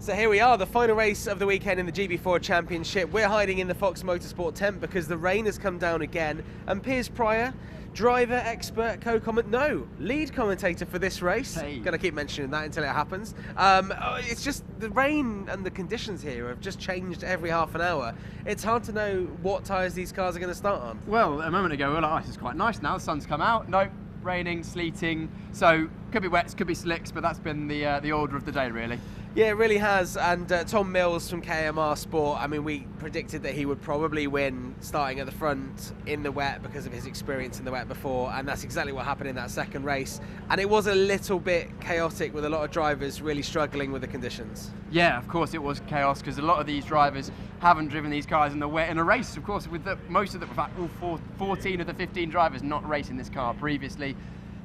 So here we are, the final race of the weekend in the GB4 Championship. We're hiding in the Fox Motorsport tent because the rain has come down again. And Piers Pryor, driver, expert, lead commentator for this race. Hey. Gonna keep mentioning that until it happens. It's just the rain and the conditions here have just changed every half an hour. It's hard to know what tyres these cars are going to start on. Well, a moment ago we were like, oh, this is quite nice now, the sun's come out. No, raining, sleeting, so could be wets, could be slicks, but that's been the order of the day, really. Yeah, it really has. And Tom Mills from KMR Sport, I mean, we predicted that he would probably win starting at the front in the wet because of his experience in the wet before, and that's exactly what happened in that second race. And it was a little bit chaotic with a lot of drivers really struggling with the conditions. Yeah, of course it was chaos because a lot of these drivers haven't driven these cars in the wet in a race. Of course, with most of them, in fact, all 14 of the 15 drivers not racing this car previously.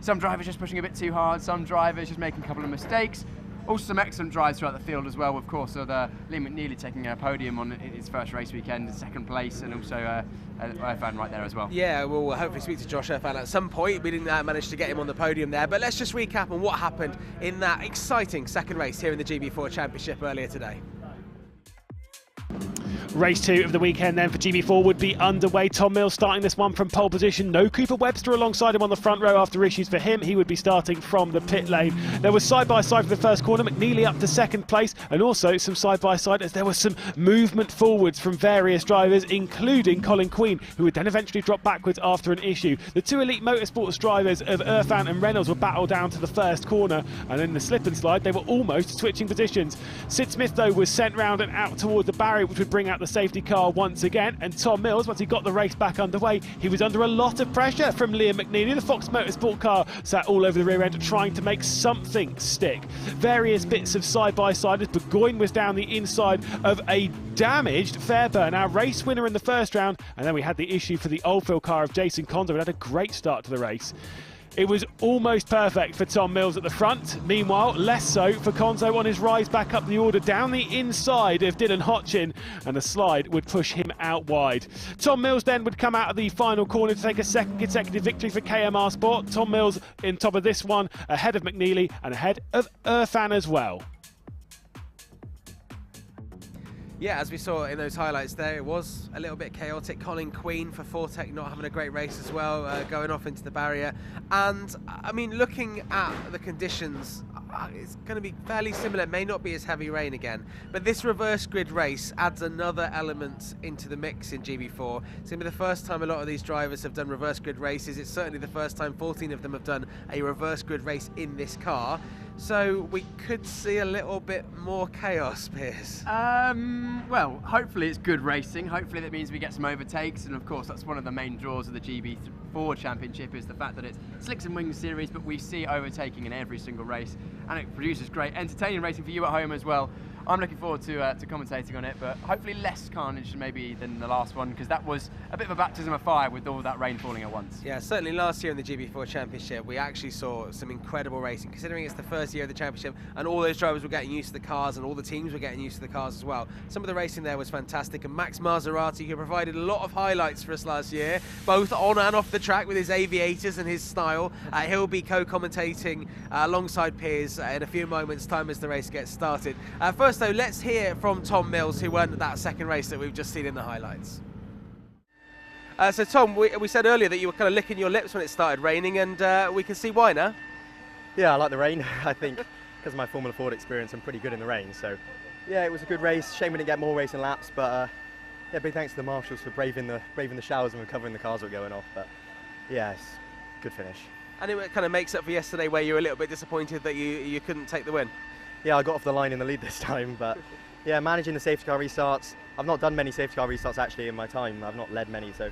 Some drivers just pushing a bit too hard, some drivers just making a couple of mistakes. Also some excellent drives throughout the field as well, of course, with Liam McGlade taking a podium on his first race weekend, second place, and also Oulton right there as well. Yeah, we'll hopefully speak to Josh Oulton at some point. We didn't manage to get him on the podium there, but let's just recap on what happened in that exciting second race here in the GB4 Championship earlier today. Race 2 of the weekend then for GB4 would be underway. Tom Mills starting this one from pole position. No Cooper Webster alongside him on the front row after issues for him. He would be starting from the pit lane. There was side-by-side for the first corner. McNeely up to second place, and also some side-by-side as there was some movement forwards from various drivers, including Colin Queen, who would then eventually drop backwards after an issue. The two elite motorsports drivers of Oulton and Reynolds were battled down to the first corner, and in the slip and slide they were almost switching positions. Sid Smith though was sent round and out toward the barrier, which would bring out the safety car once again. And Tom Mills, once he got the race back underway, he was under a lot of pressure from Liam McNeely. The Fox Motorsport car sat all over the rear end trying to make something stick. Various bits of side-by-siders. Burgoyne was down the inside of a damaged Fairburn, our race winner in the first round, and then we had the issue for the Oldfield car of Jason Conzo. It had a great start to the race. It was almost perfect for Tom Mills at the front. Meanwhile, less so for Conzo on his rise back up the order down the inside of Dylan Hotchin, and the slide would push him out wide. Tom Mills then would come out of the final corner to take a second consecutive victory for KMR Sport. Tom Mills in top of this one, ahead of McNeely and ahead of Oulton as well. Yeah, as we saw in those highlights there, it was a little bit chaotic. Colin Queen for Fortec not having a great race as well, going off into the barrier. And, I mean, looking at the conditions, it's going to be fairly similar. It may not be as heavy rain again, but this reverse grid race adds another element into the mix in GB4. It's going to be the first time a lot of these drivers have done reverse grid races. It's certainly the first time 14 of them have done a reverse grid race in this car. So we could see a little bit more chaos, Piers. Well, hopefully it's good racing. Hopefully that means we get some overtakes, and of course that's one of the main draws of the GB4 Championship, is the fact that it's Slicks and Wings series, but we see overtaking in every single race, and it produces great entertaining racing for you at home as well. I'm looking forward to commentating on it, but hopefully less carnage maybe than the last one, because that was a bit of a baptism of fire with all that rain falling at once. Yeah, certainly last year in the GB4 Championship we actually saw some incredible racing, considering it's the first year of the championship and all those drivers were getting used to the cars and all the teams were getting used to the cars as well. Some of the racing there was fantastic, and Max Maserati, who provided a lot of highlights for us last year, both on and off the track with his aviators and his style. He'll be co-commentating alongside Piers in a few moments' time as the race gets started. First though, let's hear from Tom Mills, who won that second race that we've just seen in the highlights. So Tom, we said earlier that you were kind of licking your lips when it started raining, and we can see why now. Yeah, I like the rain. I think because of my Formula Ford experience, I'm pretty good in the rain. So yeah, it was a good race. Shame we didn't get more racing laps, but yeah, big thanks to the marshals for braving the showers and recovering the cars that were going off. But yeah, it's a good finish. And it kind of makes up for yesterday where you were a little bit disappointed that you couldn't take the win. Yeah, I got off the line in the lead this time, but yeah, managing the safety car restarts. I've not done many safety car restarts actually in my time. I've not led many, so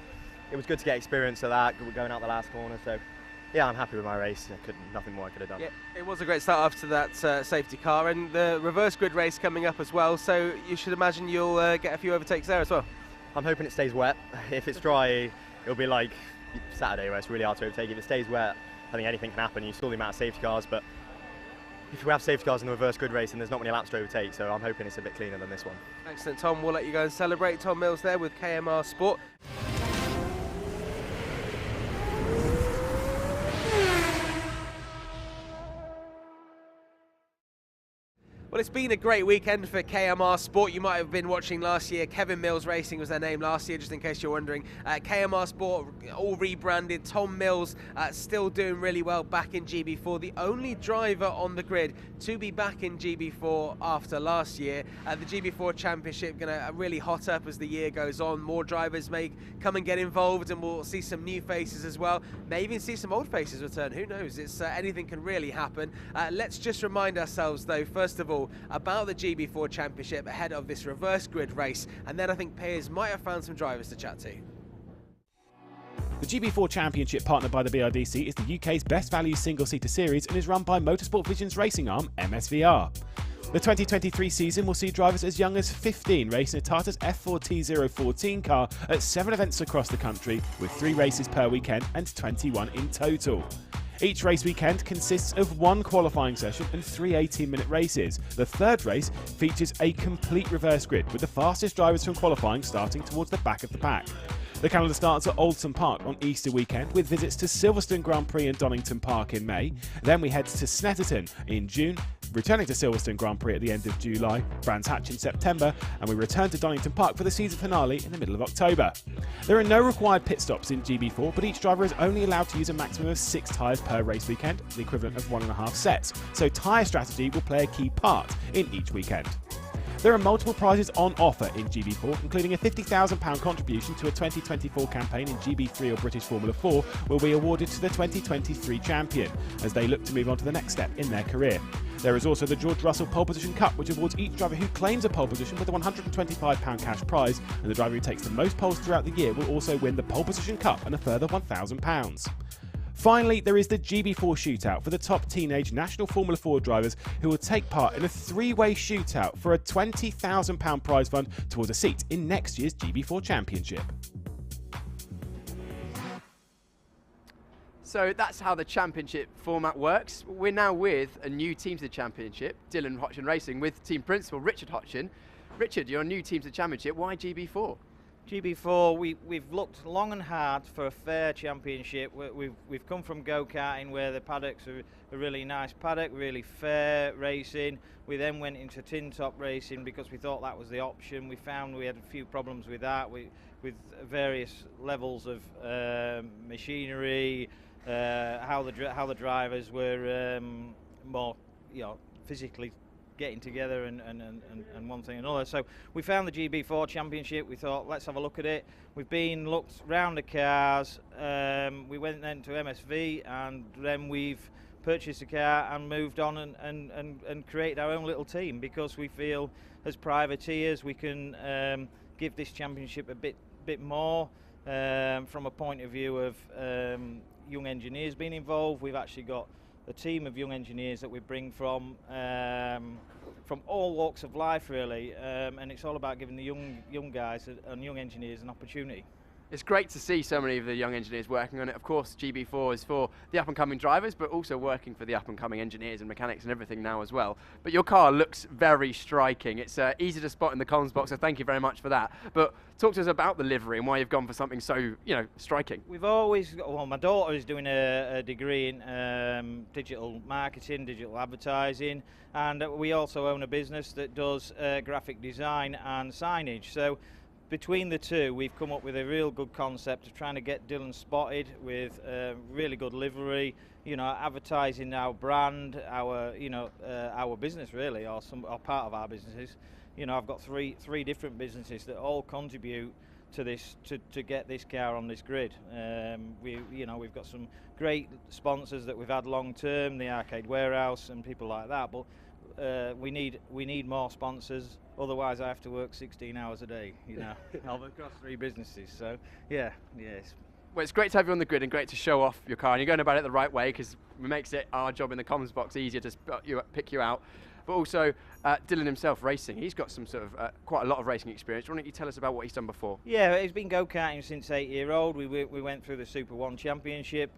it was good to get experience of that, going out the last corner. So yeah, I'm happy with my race. Nothing more I could have done. Yeah, it was a great start after that safety car, and the reverse grid race coming up as well, so you should imagine you'll get a few overtakes there as well. I'm hoping it stays wet. If it's dry, it'll be like Saturday where it's really hard to overtake. If it stays wet, I think anything can happen. You saw the amount of safety cars, but if we have safety cars in the reverse grid race, and there's not many laps to overtake, so I'm hoping it's a bit cleaner than this one. Excellent, Tom. We'll let you go and celebrate. Tom Mills there with KMR Sport. Well, it's been a great weekend for KMR Sport. You might have been watching last year. Kevin Mills Racing was their name last year, just in case you're wondering. KMR Sport, all rebranded. Tom Mills still doing really well back in GB4. The only driver on the grid to be back in GB4 after last year. The GB4 Championship going to really hot up as the year goes on. More drivers may come and get involved, and we'll see some new faces as well. May even see some old faces return. Who knows? It's anything can really happen. Let's just remind ourselves, though, first of all, about the GB4 Championship ahead of this reverse grid race, and then I think Piers might have found some drivers to chat to. The GB4 Championship, partnered by the BRDC, is the UK's best value single-seater series and is run by Motorsport Vision's racing arm, MSVR. The 2023 season will see drivers as young as 15 racing a Tata's F4T014 car at 7 events across the country, with 3 races per weekend and 21 in total. Each race weekend consists of 1 qualifying session and 3 18-minute races. The third race features a complete reverse grid, with the fastest drivers from qualifying starting towards the back of the pack. The calendar starts at Oulton Park on Easter weekend, with visits to Silverstone Grand Prix and Donington Park in May. Then we head to Snetterton in June, returning to Silverstone Grand Prix at the end of July, Brands Hatch in September, and we return to Donington Park for the season finale in the middle of October. There are no required pit stops in GB4, but each driver is only allowed to use a maximum of 6 tyres per race weekend, the equivalent of 1.5 sets, so tyre strategy will play a key part in each weekend. There are multiple prizes on offer in GB4, including a £50,000 contribution to a 2024 campaign in GB3 or British Formula 4 will be awarded to the 2023 champion, as they look to move on to the next step in their career. There is also the George Russell Pole Position Cup, which awards each driver who claims a pole position with a £125 cash prize, and the driver who takes the most poles throughout the year will also win the Pole Position Cup and a further £1,000. Finally, there is the GB4 shootout for the top teenage National Formula 4 drivers, who will take part in a 3-way shootout for a £20,000 prize fund towards a seat in next year's GB4 Championship. So that's how the championship format works. We're now with a new team to the championship, Dylan Hodgson Racing, with team principal Richard Hodgson. Richard, you're a new team to the championship. Why GB4? GB4, we've looked long and hard for a fair championship. We've come from go-karting, where the paddocks are a really nice paddock, really fair racing. We then went into tin top racing because we thought that was the option. We found we had a few problems with that, with various levels of machinery, how the drivers were more, physically getting together and one thing and another. So we found the GB4 Championship. We thought, let's have a look at it. We've looked round the cars. We went then to MSV, and then we've purchased a car and moved on and created our own little team, because we feel as privateers we can give this championship a bit more from a point of view of young engineers being involved. We've actually got a team of young engineers that we bring from all walks of life, really, and it's all about giving the young guys and young engineers an opportunity. It's great to see so many of the young engineers working on it. Of course, GB4 is for the up-and-coming drivers, but also working for the up-and-coming engineers and mechanics and everything now as well. But your car looks very striking. It's easy to spot in the comms box, so thank you very much for that. But talk to us about the livery and why you've gone for something so, striking. We've always got, well, my daughter is doing a degree in digital marketing, digital advertising, and we also own a business that does graphic design and signage. So between the two, we've come up with a real good concept of trying to get Dylan spotted with really good livery, advertising our brand, our business, really, or part of our businesses. I've got three different businesses that all contribute to this to get this car on this grid. We've got some great sponsors that we've had long term, the Arcade Warehouse and people like that. But we need more sponsors. Otherwise, I have to work 16 hours a day. Across 3 businesses. So yes. Well, it's great to have you on the grid and great to show off your car, and you're going about it the right way, because it makes our job in the comms box easier to pick you out. But also, Dylan himself racing, he's got some sort of quite a lot of racing experience. Why don't you tell us about what he's done before? Yeah, he's been go-karting since 8-year-old. We went through the Super 1 Championship,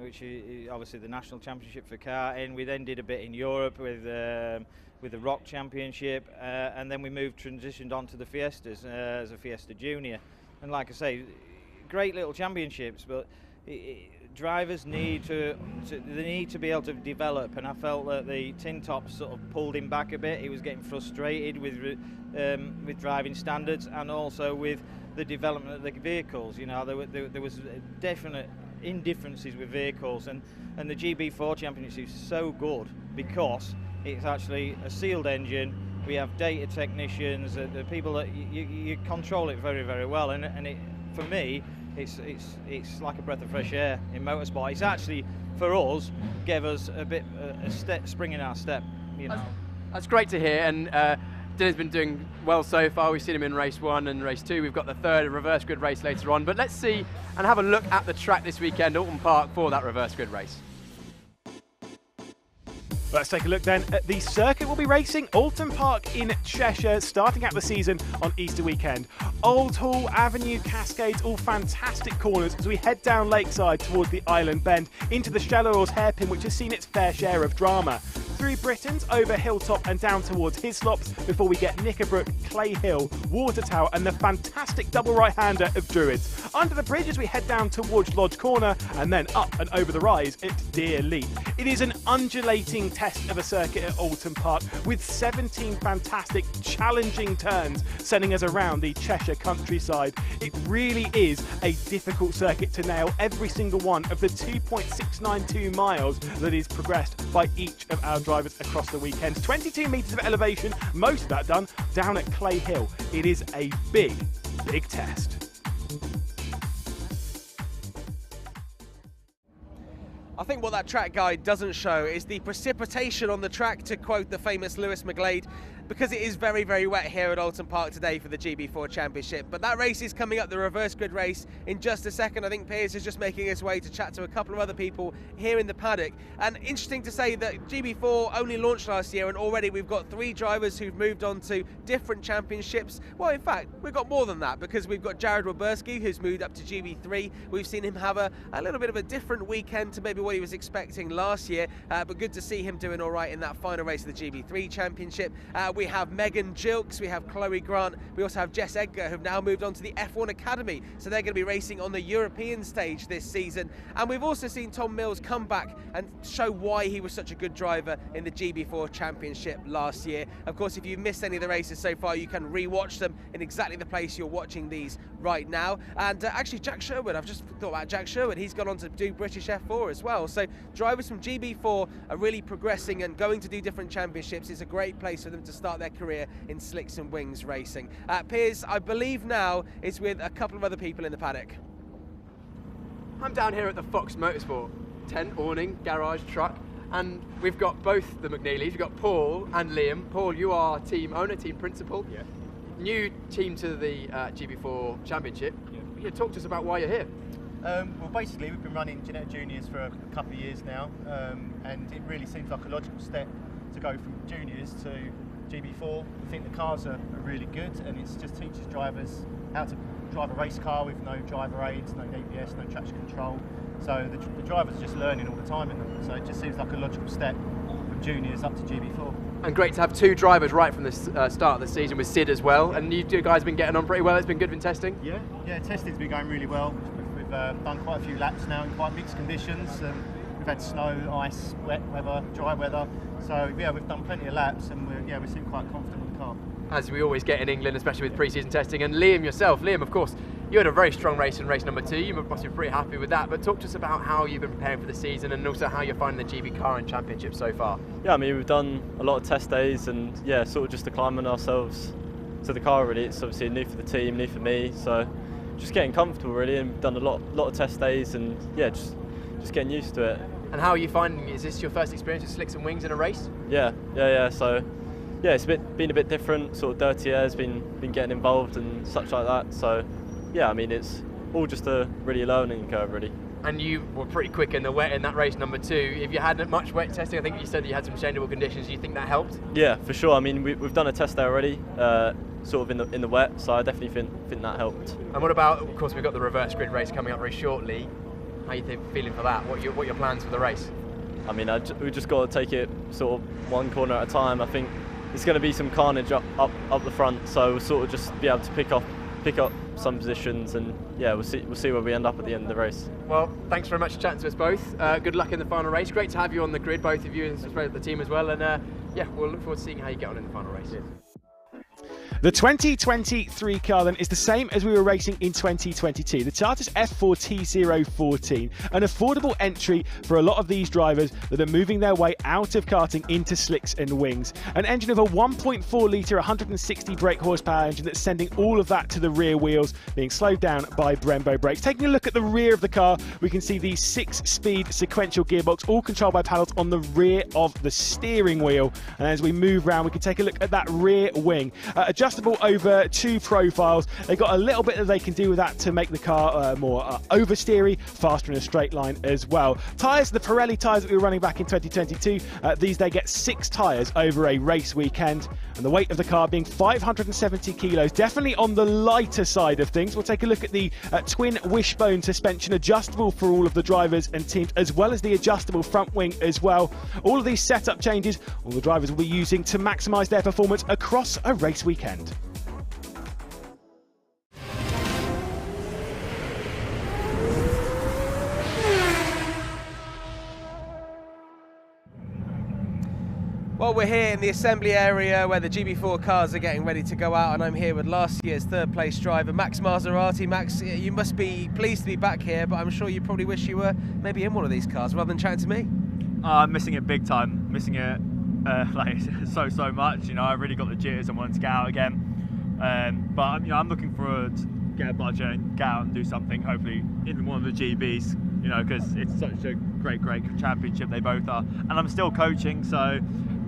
which is obviously the national championship for karting. We then did a bit in Europe with the Rock Championship, and then we transitioned on to the Fiestas as a Fiesta Junior. And like I say, great little championships, but drivers need to be able to develop, and I felt that the tin tops sort of pulled him back a bit. He was getting frustrated with driving standards and also with the development of the vehicles. You know, there was definite indifferences with vehicles, and the GB4 Championship is so good because it's actually a sealed engine. We have data technicians, the people that you control it very, very well, and it, for me, it's like a breath of fresh air in motorsport. It's actually, for us, gave us a bit a spring in our step. You know, that's great to hear. And Dylan's been doing well so far. We've seen him in race 1 and race 2. We've got the third reverse grid race later on. But let's see and have a look at the track this weekend, Oulton Park, for that reverse grid race. Let's take a look then at the circuit we'll be racing. Oulton Park in Cheshire, starting out the season on Easter weekend. Old Hall, Avenue, Cascades, all fantastic corners as we head down Lakeside towards the Island Bend into the Shallows hairpin, which has seen its fair share of drama. Through Britons, over Hilltop and down towards Hislops before we get Knickerbrook, Clay Hill, Water Tower and the fantastic double right-hander of Druids. Under the bridge as we head down towards Lodge Corner and then up and over the rise at Deer Leap. It is an undulating test of a circuit at Oulton Park with 17 fantastic challenging turns sending us around the Cheshire countryside. It really is a difficult circuit to nail every single one of the 2.692 miles that is progressed by each of our drivers across the weekend. 22 metres of elevation, most of that done down at Clay Hill. It is a big, big test. I think what that track guide doesn't show is the precipitation on the track, to quote the famous Lewis McGlade, because it is very, very wet here at Oulton Park today for the GB4 Championship. But that race is coming up, the reverse grid race, in just a second. I think Piers is just making his way to chat to a couple of other people here in the paddock. And interesting to say that GB4 only launched last year, and already we've got 3 drivers who've moved on to different championships. Well, in fact, we've got more than that, because we've got Jared Waberski, who's moved up to GB3. We've seen him have a little bit of a different weekend to maybe what he was expecting last year, but good to see him doing all right in that final race of the GB3 Championship. We have Megan Gilks, we have Chloe Grant, we also have Jess Edgar, who've now moved on to the F1 Academy, so they're going to be racing on the European stage this season. And we've also seen Tom Mills come back and show why he was such a good driver in the GB4 Championship last year. Of course, if you've missed any of the races so far, you can re-watch them in exactly the place you're watching these right now. And actually, Jack Sherwood, I've just thought about Jack Sherwood, he's gone on to do British F4 as well. So drivers from GB4 are really progressing and going to do different championships. It's a great place for them to start their career in slicks and wings racing. Piers, I believe now, is with a couple of other people in the paddock. I'm down here at the Fox Motorsport tent, awning, garage, truck, and we've got both the McNeelys. We've got Paul and Liam. Paul, you are team owner, team principal. Yeah. New team to the GB4 Championship. Yeah. Talk to us about why you're here. Well, basically, we've been running Jeanette Juniors for a couple of years now, and it really seems like a logical step to go from juniors to GB4. I think the cars are really good, and it just teaches drivers how to drive a race car with no driver aids, no ABS, no traction control. So the drivers are just learning all the time in them. So it just seems like a logical step from juniors up to GB4. And great to have 2 drivers right from the start of the season with Sid as well. And you 2 guys have been getting on pretty well. It's been good in testing. Yeah, testing's been going really well. We've done quite a few laps now in quite mixed conditions. We've had snow, ice, wet weather, dry weather. So yeah, we've done plenty of laps, and we seem quite confident with the car. As we always get in England, especially with pre-season testing. And Liam yourself, of course, you had a very strong race in race number 2. You must be pretty happy with that. But talk to us about how you've been preparing for the season, and also how you're finding the GB Car and Championship so far. Yeah, I mean, we've done a lot of test days, and yeah, sort of just acclimating ourselves to the car. Really, it's obviously new for the team, new for me, so just getting comfortable really. And we've done a lot of test days, and yeah, just getting used to it. And how are you finding it? Is this your first experience with slicks and wings in a race? Yeah. So yeah, it's been a bit different. Sort of dirty air's been getting involved and such like that. So yeah, I mean, it's all just a really learning curve really. And you were pretty quick in the wet in that race number 2. If you had much wet testing, I think you said that you had some changeable conditions. Do you think that helped? Yeah, for sure. I mean, we've done a test there already, sort of in the wet. So I definitely think that helped. And what about, of course, we've got the reverse grid race coming up very shortly. How are you feeling for that? What are your plans for the race? I mean, we just got to take it sort of one corner at a time. I think there's going to be some carnage up the front, so we'll sort of just be able to pick some positions, and yeah, we'll see where we end up at the end of the race. Well, thanks very much for chatting to us both. Good luck in the final race. Great to have you on the grid, both of you, and the team as well. And yeah, we'll look forward to seeing how you get on in the final race. Yeah. The 2023 car then is the same as we were racing in 2022. The Tata's F4 T014, an affordable entry for a lot of these drivers that are moving their way out of karting into slicks and wings. An engine of a 1.4 litre, 160 brake horsepower engine that's sending all of that to the rear wheels, being slowed down by Brembo brakes. Taking a look at the rear of the car, we can see the 6-speed sequential gearbox, all controlled by paddles on the rear of the steering wheel. And as we move around, we can take a look at that rear wing. Adjustable over 2 profiles. They've got a little bit that they can do with that to make the car more oversteery, faster in a straight line as well. Tyres, the Pirelli tyres that we were running back in 2022, these they get 6 tyres over a race weekend, and the weight of the car being 570 kilos, definitely on the lighter side of things. We'll take a look at the twin wishbone suspension, adjustable for all of the drivers and teams, as well as the adjustable front wing as well. All of these setup changes, all the drivers will be using to maximise their performance across a race weekend. Well, we're here in the assembly area where the GB4 cars are getting ready to go out, and I'm here with last year's third place driver, Max Maserati. Max, you must be pleased to be back here, but I'm sure you probably wish you were maybe in one of these cars rather than chatting to me. I'm missing it big time, missing it like so much. You know, I really got the jitters and wanted to get out again. But you know, I'm looking forward to get a budget and get out and do something, hopefully in one of the GBs. You know, because it's such a great championship they both are, and I'm still coaching. So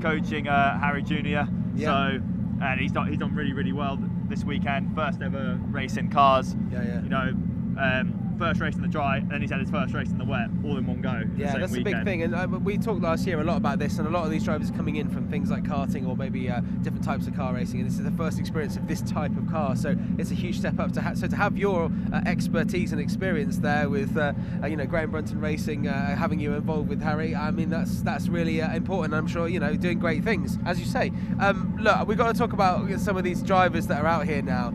coaching Harry Jr. Yeah. So and he's done really well this weekend. First ever race in cars. Yeah. You know, first race in the dry, and then he's had his first race in the wet, all in one go. Yeah, that's a big thing, and we talked last year a lot about this, and a lot of these drivers are coming in from things like karting or maybe different types of car racing, and this is the first experience of this type of car, so it's a huge step up. To have your expertise and experience there with you know, Graham Brunton Racing, having you involved with Harry, I mean that's really important. I'm sure, you know, doing great things, as you say. Look, we've got to talk about some of these drivers that are out here now.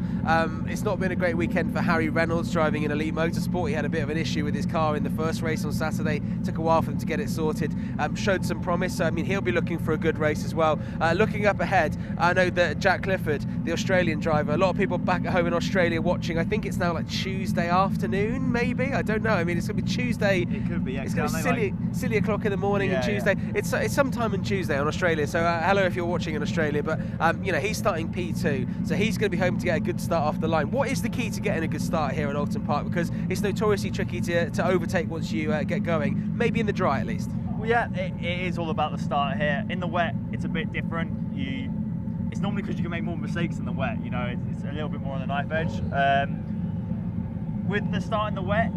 It's not been a great weekend for Harry Reynolds driving in Elite Motorsport. He had a bit of an issue with his car in the first race on Saturday. Took a while for them to get it sorted. Showed some promise. I mean, he'll be looking for a good race as well. Looking up ahead, I know that Jack Clifford, the Australian driver, a lot of people back at home in Australia watching. I think it's now like Tuesday afternoon, maybe. I don't know. I mean, it's going to be Tuesday. It could be. Yeah, it's going to be silly o'clock in the morning on Tuesday. Yeah. It's sometime on Tuesday on Australia. So hello if you're watching in Australia. But you know, he's starting P2, so he's going to be home to get a good start off the line. What is the key to getting a good start here at Oulton Park? Because it's notoriously tricky to overtake once you get going, maybe in the dry at least. Well, yeah, it is all about the start here. In the wet, it's a bit different. It's normally because you can make more mistakes in the wet. You know, it's a little bit more on the knife edge. With the start in the wet,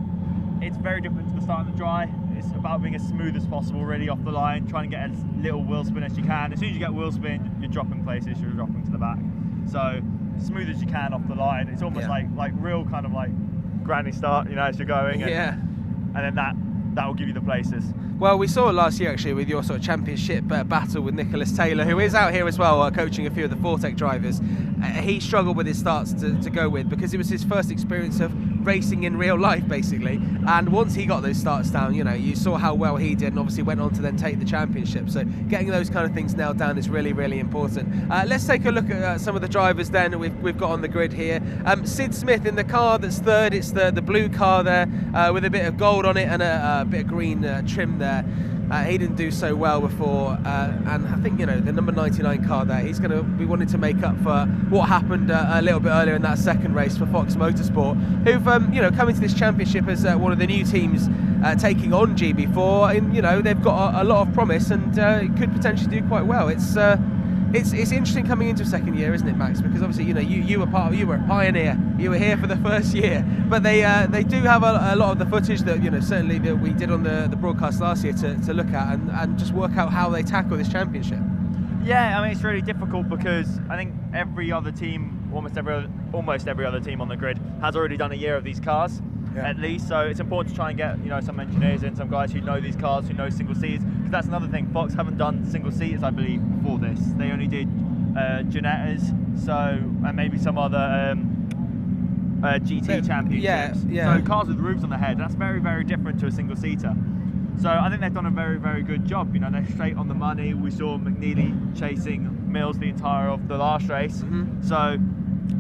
it's very different to the start in the dry. It's about being as smooth as possible, really, off the line, trying to get as little wheel spin as you can. As soon as you get wheel spin, you're dropping places, you're dropping to the back. So, smooth as you can off the line. It's almost like real kind of like granny start, you know, as you're going. And then that will give you the places. Well, we saw it last year actually with your sort of championship battle with Nicholas Taylor, who is out here as well, coaching a few of the Fortec drivers. He struggled with his starts to go with because it was his first experience of racing in real life, basically. And once he got those starts down, you know, you saw how well he did, and obviously went on to then take the championship. So getting those kind of things nailed down is really important. Let's take a look at some of the drivers then we've got on the grid here. Sid Smith in the car that's third. It's the blue car there with a bit of gold on it and a bit of green trim there. He didn't do so well before, and I think, you know, the number 99 car there, he's going to be wanting to make up for what happened a little bit earlier in that second race for Fox Motorsport, who've you know, come into this championship as one of the new teams taking on GB4, and you know, they've got a lot of promise and could potentially do quite well. It's interesting coming into a second year, isn't it, Max? Because obviously, you know, you were a pioneer. You were here for the first year, but they do have a lot of the footage that, you know, certainly that we did on the broadcast last year to look at and just work out how they tackle this championship. Yeah, I mean, it's really difficult because I think every other team, almost every other team on the grid has already done a year of these cars. Yeah. At least, so it's important to try and get, you know, some engineers in, some guys who know these cars, who know single seats, because that's another thing. Fox haven't done single seaters, I believe, before this. They only did Ginettas, so, and maybe some other GT championships. Yeah. So cars with roofs on the head, that's very, very different to a single seater. So I think they've done a very, very good job. You know, they're straight on the money. We saw McGlade chasing Mills the entire of the last race. So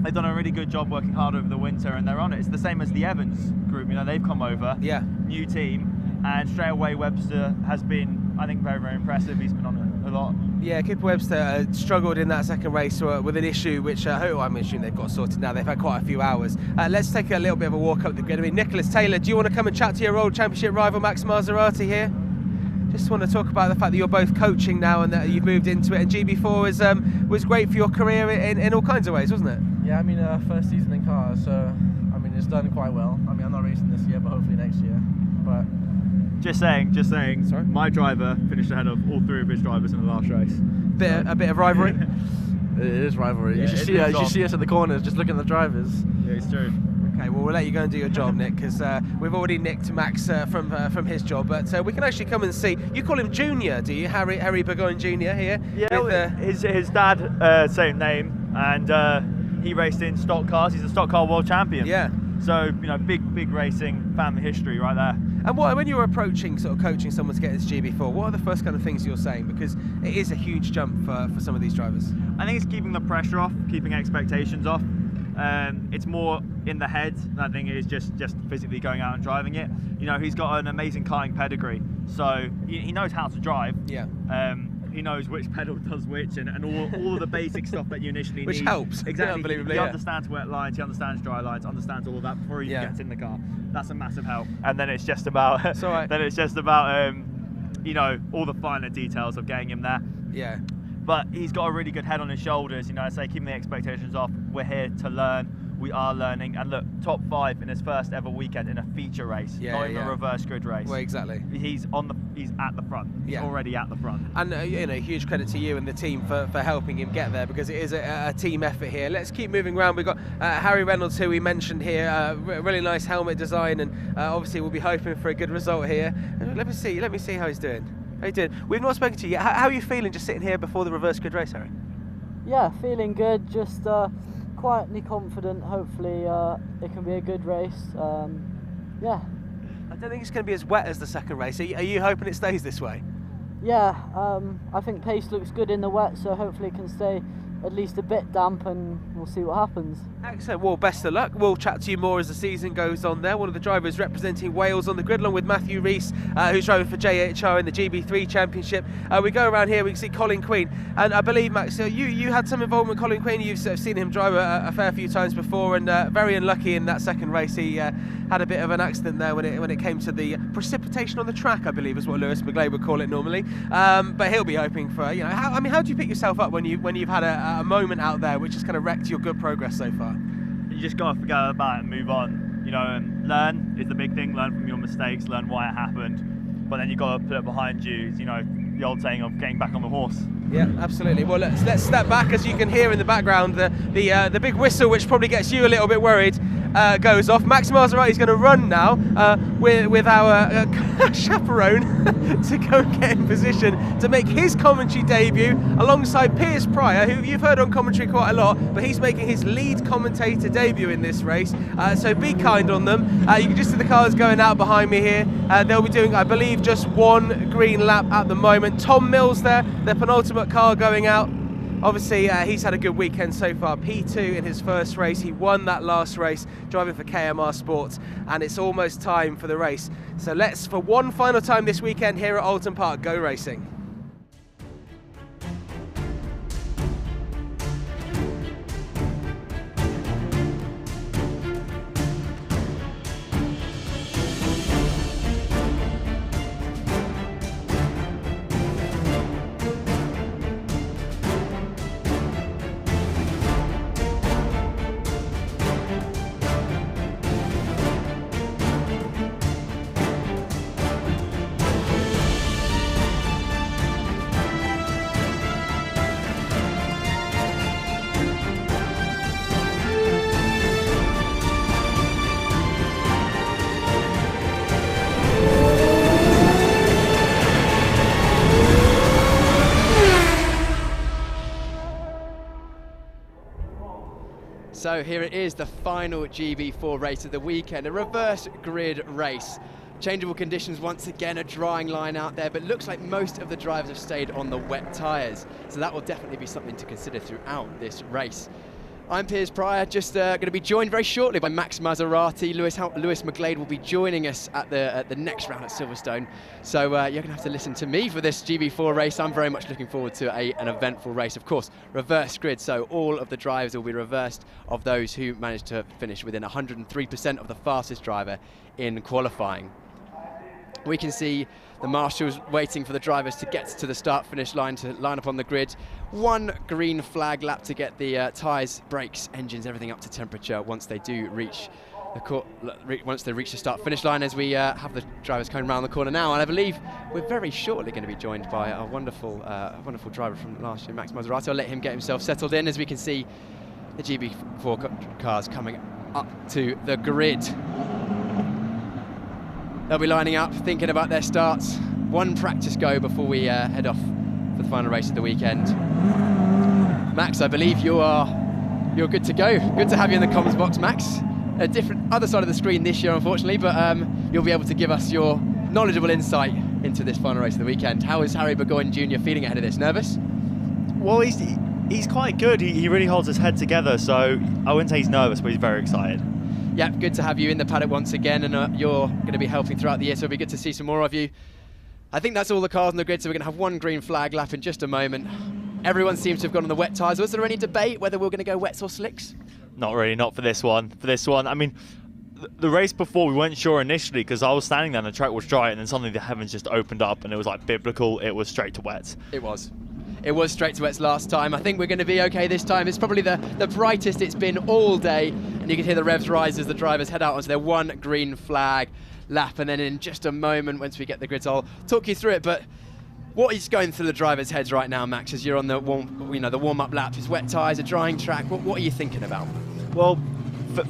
they've done a really good job working hard over the winter, and they're on it. It's the same as the Evans group. You know, they've come over, new team, and straight away Webster has been, I think, very, very impressive. He's been on it a lot. Yeah, Cooper Webster struggled in that second race with an issue which I'm assuming they've got sorted now. They've had quite a few hours. Let's take a little bit of a walk up the grid. I mean, Nicholas Taylor, do you want to come and chat to your old championship rival Max Maserati here? Just want to talk about the fact that you're both coaching now and that you've moved into it. And GB4 was great for your career in all kinds of ways, wasn't it? Yeah, I mean, first season in cars, so I mean, it's done quite well. I mean, I'm not racing this year, but hopefully next year. But just saying. Sorry? My driver finished ahead of all 3 of his drivers in the last race. A bit of rivalry. It is rivalry. Yeah, you should see us in the corners, just looking at the drivers. Yeah, it's true. Okay, well, we'll let you go and do your job, Nick, because we've already nicked Max from his job, but we can actually come and see. You call him Junior, do you? Harry Burgoyne Junior here? Yeah, with, his dad, same name, and he raced in stock cars. He's a stock car world champion. Yeah. So, you know, big racing family history right there. And when you're approaching sort of coaching someone to get into GB4, what are the first kind of things you're saying? Because it is a huge jump for some of these drivers. I think it's keeping the pressure off, keeping expectations off. It's more in the head than I think it is just physically going out and driving it. You know, he's got an amazing karting pedigree, so he knows how to drive. Yeah. He knows which pedal does which, and all of the basic stuff that you initially which need. helps. Exactly. Unbelievably. He understands wet lines, he understands dry lines, understands all of that before he even gets in the car. That's a massive help. And then it's just about you know, all the finer details of getting him there. Yeah. But he's got a really good head on his shoulders, you know, I say keeping the expectations off. We're here to learn. We are learning, and look, top 5 in his first ever weekend in a feature race, not in a reverse grid race. Well, exactly. He's at the front. He's already at the front. And you know, huge credit to you and the team for helping him get there, because it is a team effort here. Let's keep moving around. We've got Harry Reynolds, who we mentioned here, really nice helmet design, and obviously we'll be hoping for a good result here. Let me see how he's doing. How you doing? We've not spoken to you yet. How are you feeling just sitting here before the reverse grid race, Harry? Yeah, feeling good. Just quietly confident. Hopefully it can be a good race. Yeah. I don't think it's going to be as wet as the second race. Are you hoping it stays this way? Yeah, I think pace looks good in the wet, so hopefully it can stay at least a bit damp, and we'll see what happens. Excellent. Well, best of luck. We'll chat to you more as the season goes on there. One of the drivers representing Wales on the grid, along with Matthew Rees, who's driving for JHR in the GB3 Championship. We go around here, we can see Colin Queen, and I believe, Max, you had some involvement with Colin Queen. You've seen him drive a fair few times before, and very unlucky in that second race. He had a bit of an accident there when it came to the precipitation on the track, I believe is what Lewis McGlade would call it normally. But he'll be hoping for, you know, how do you pick yourself up when you've had a moment out there which has kind of wrecked your good progress so far? You just got to forget about it and move on. You know, and learn is the big thing. Learn from your mistakes. Learn why it happened. But then you got to put it behind you. You know, the old saying of getting back on the horse. Yeah, absolutely. Well, let's step back. As you can hear in the background, the big whistle, which probably gets you a little bit worried, goes off. Max Maserati is going to run now with our chaperone to go and get in position to make his commentary debut alongside Piers Pryor, who you've heard on commentary quite a lot, but he's making his lead commentator debut in this race. So be kind on them. You can just see the cars going out behind me here. They'll be doing, I believe, just one green lap at the moment. Tom Mills there, the penultimate car going out. Obviously, he's had a good weekend so far. P2 in his first race. He won that last race, driving for KMR Sports, and it's almost time for the race. So let's, for one final time this weekend here at Oulton Park, go racing. So here it is, the final GB4 race of the weekend, a reverse grid race. Changeable conditions once again, a drying line out there, but looks like most of the drivers have stayed on the wet tyres. So that will definitely be something to consider throughout this race. I'm Piers Pryor, just going to be joined very shortly by Max Maserati. Lewis McGlade will be joining us at the next round at Silverstone. So you're going to have to listen to me for this GB4 race. I'm very much looking forward to an eventful race. Of course, reverse grid, so all of the drivers will be reversed of those who managed to finish within 103% of the fastest driver in qualifying. We can see the marshals waiting for the drivers to get to the start-finish line to line up on the grid. One green flag lap to get the tyres, brakes, engines, everything up to temperature once they do reach the start-finish line, as we have the drivers coming around the corner now. And I believe we're very shortly going to be joined by a wonderful driver from last year, Max Maserati. I'll let him get himself settled in as we can see the GB4 cars coming up to the grid. They'll be lining up, thinking about their starts. One practice go before we head off for the final race of the weekend. Max, I believe you're good to go. Good to have you in the comms box, Max. A different other side of the screen this year, unfortunately, but you'll be able to give us your knowledgeable insight into this final race of the weekend. How is Harry Burgoyne Jr. feeling ahead of this? Nervous? Well, he's quite good. He really holds his head together, so I wouldn't say he's nervous, but he's very excited. Yeah, good to have you in the paddock once again, and you're going to be helping throughout the year, so it'll be good to see some more of you. I think that's all the cars on the grid, so we're going to have one green flag lap in just a moment. Everyone seems to have gone on the wet tyres. Was there any debate whether we're going to go wets or slicks? Not really, not for this one. For this one, I mean, the race before we weren't sure initially because I was standing there and the track was dry, and then suddenly the heavens just opened up and it was like biblical. It was straight to wets. It was straight to wets last time. I think we're going to be okay this time. It's probably the brightest it's been all day, and you can hear the revs rise as the drivers head out onto their one green flag lap. And then in just a moment, once we get the grids, I'll talk you through it. But what is going through the drivers' heads right now, Max, as you're on the warm-up lap? It's wet tyres, a drying track. What are you thinking about? Well,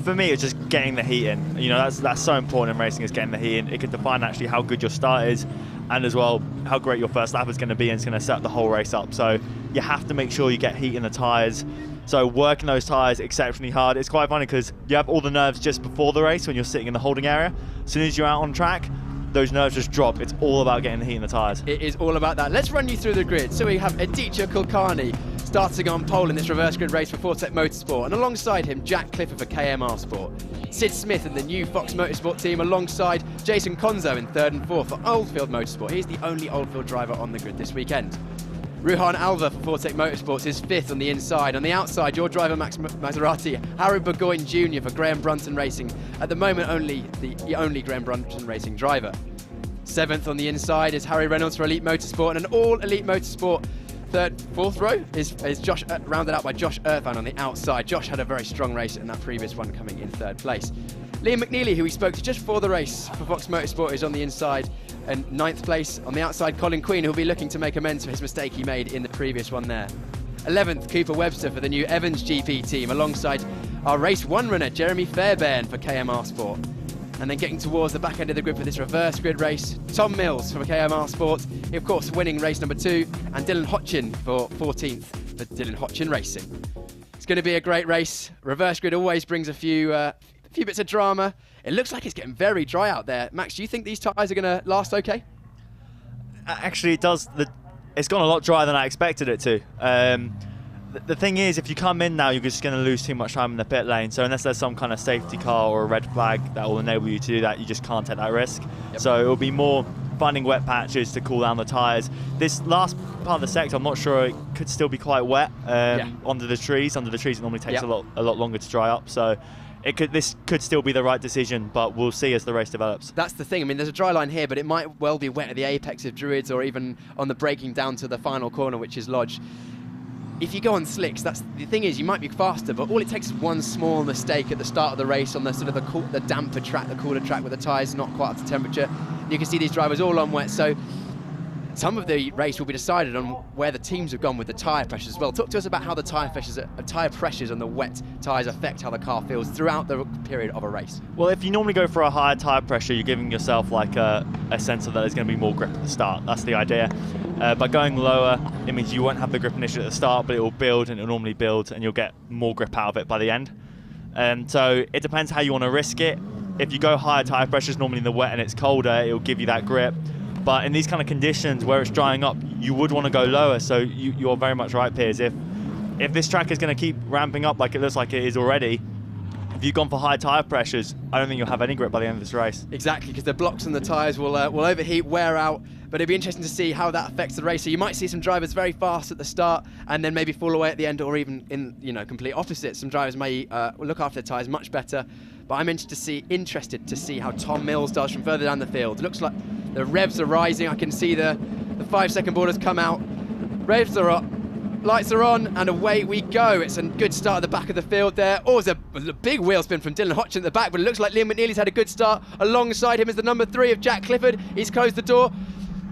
for me, it's just getting the heat in. You know, that's so important in racing, is getting the heat in. It can define actually how good your start is, and as well how great your first lap is going to be, and it's going to set the whole race up. So you have to make sure you get heat in the tyres. So working those tyres exceptionally hard. It's quite funny because you have all the nerves just before the race when you're sitting in the holding area. As soon as you're out on track, those nerves just drop. It's all about getting the heat in the tyres. It is all about that. Let's run you through the grid. So we have Aditya Kulkarni starting on pole in this reverse grid race for Fortec Motorsport, and alongside him Jack Clifford for KMR Sport. Sid Smith in the new Fox Motorsport team alongside Jason Konzo in third and fourth for Oldfield Motorsport. He's the only Oldfield driver on the grid this weekend. Ruhan Alva for Fortec Motorsports is fifth on the inside. On the outside, your driver Max Maserati, Harry Burgoyne Jr. for Graham Brunton Racing, at the moment the only Graham Brunton Racing driver. Seventh on the inside is Harry Reynolds for Elite Motorsport, and an all Elite Motorsport fourth row is Josh, rounded out by Josh Irfan on the outside. Josh had a very strong race in that previous one, coming in third place. Liam McNeely, who we spoke to just before the race for Fox Motorsport, is on the inside and ninth place. On the outside, Colin Queen, who'll be looking to make amends for his mistake he made in the previous one there. 11th, Cooper Webster for the new Evans GP team, alongside our race one runner, Jeremy Fairbairn for KMR Sport. And then getting towards the back end of the grid for this reverse grid race, Tom Mills from KMR Sports, of course winning race number 2, and Dylan Hotchin for 14th for Dylan Hotchin Racing. It's going to be a great race. Reverse grid always brings a few bits of drama. It looks like it's getting very dry out there. Max, do you think these tyres are going to last okay? Actually, it does. It's gone a lot drier than I expected it to. The thing is, if you come in now, you're just going to lose too much time in the pit lane. So unless there's some kind of safety car or a red flag that will enable you to do that, you just can't take that risk. Yep. So it will be more finding wet patches to cool down the tyres. This last part of the sector, I'm not sure, it could still be quite wet under the trees. Under the trees, it normally takes a lot longer to dry up. So this could still be the right decision, but we'll see as the race develops. That's the thing. I mean, there's a dry line here, but it might well be wet at the apex of Druids, or even on the braking down to the final corner, which is Lodge. If you go on slicks, that's the thing is, you might be faster, but all it takes is one small mistake at the start of the race on the sort of the damper track, the cooler track, with the tyres not quite up to temperature. And you can see these drivers all on wet. So some of the race will be decided on where the teams have gone with the tyre pressures as well. Talk to us about how the tyre pressures on the wet tyres affect how the car feels throughout the period of a race. Well, if you normally go for a higher tyre pressure, you're giving yourself like a sense of that there's going to be more grip at the start. That's the idea. By going lower, it means you won't have the grip initially at the start, but it will build, and it will normally build, and you'll get more grip out of it by the end. So it depends how you want to risk it. If you go higher tyre pressures, normally in the wet and it's colder, it'll give you that grip. But in these kind of conditions where it's drying up, you would want to go lower. So you're very much right, Piers. If this track is going to keep ramping up like it looks like it is already, if you've gone for high tyre pressures, I don't think you'll have any grip by the end of this race. Exactly, because the blocks and the tyres will overheat, wear out, but it'd be interesting to see how that affects the race. So you might see some drivers very fast at the start and then maybe fall away at the end, or even in complete opposite. Some drivers may look after their tyres much better. But I'm interested to see how Tom Mills does from further down the field. It looks like the revs are rising. I can see the 5-second borders come out. Revs are up. Lights are on, and away we go. It's a good start at the back of the field there. Oh, there's a big wheel spin from Dylan Hodgson at the back, but it looks like Liam McNeely's had a good start. Alongside him is the number 3 of Jack Clifford. He's closed the door.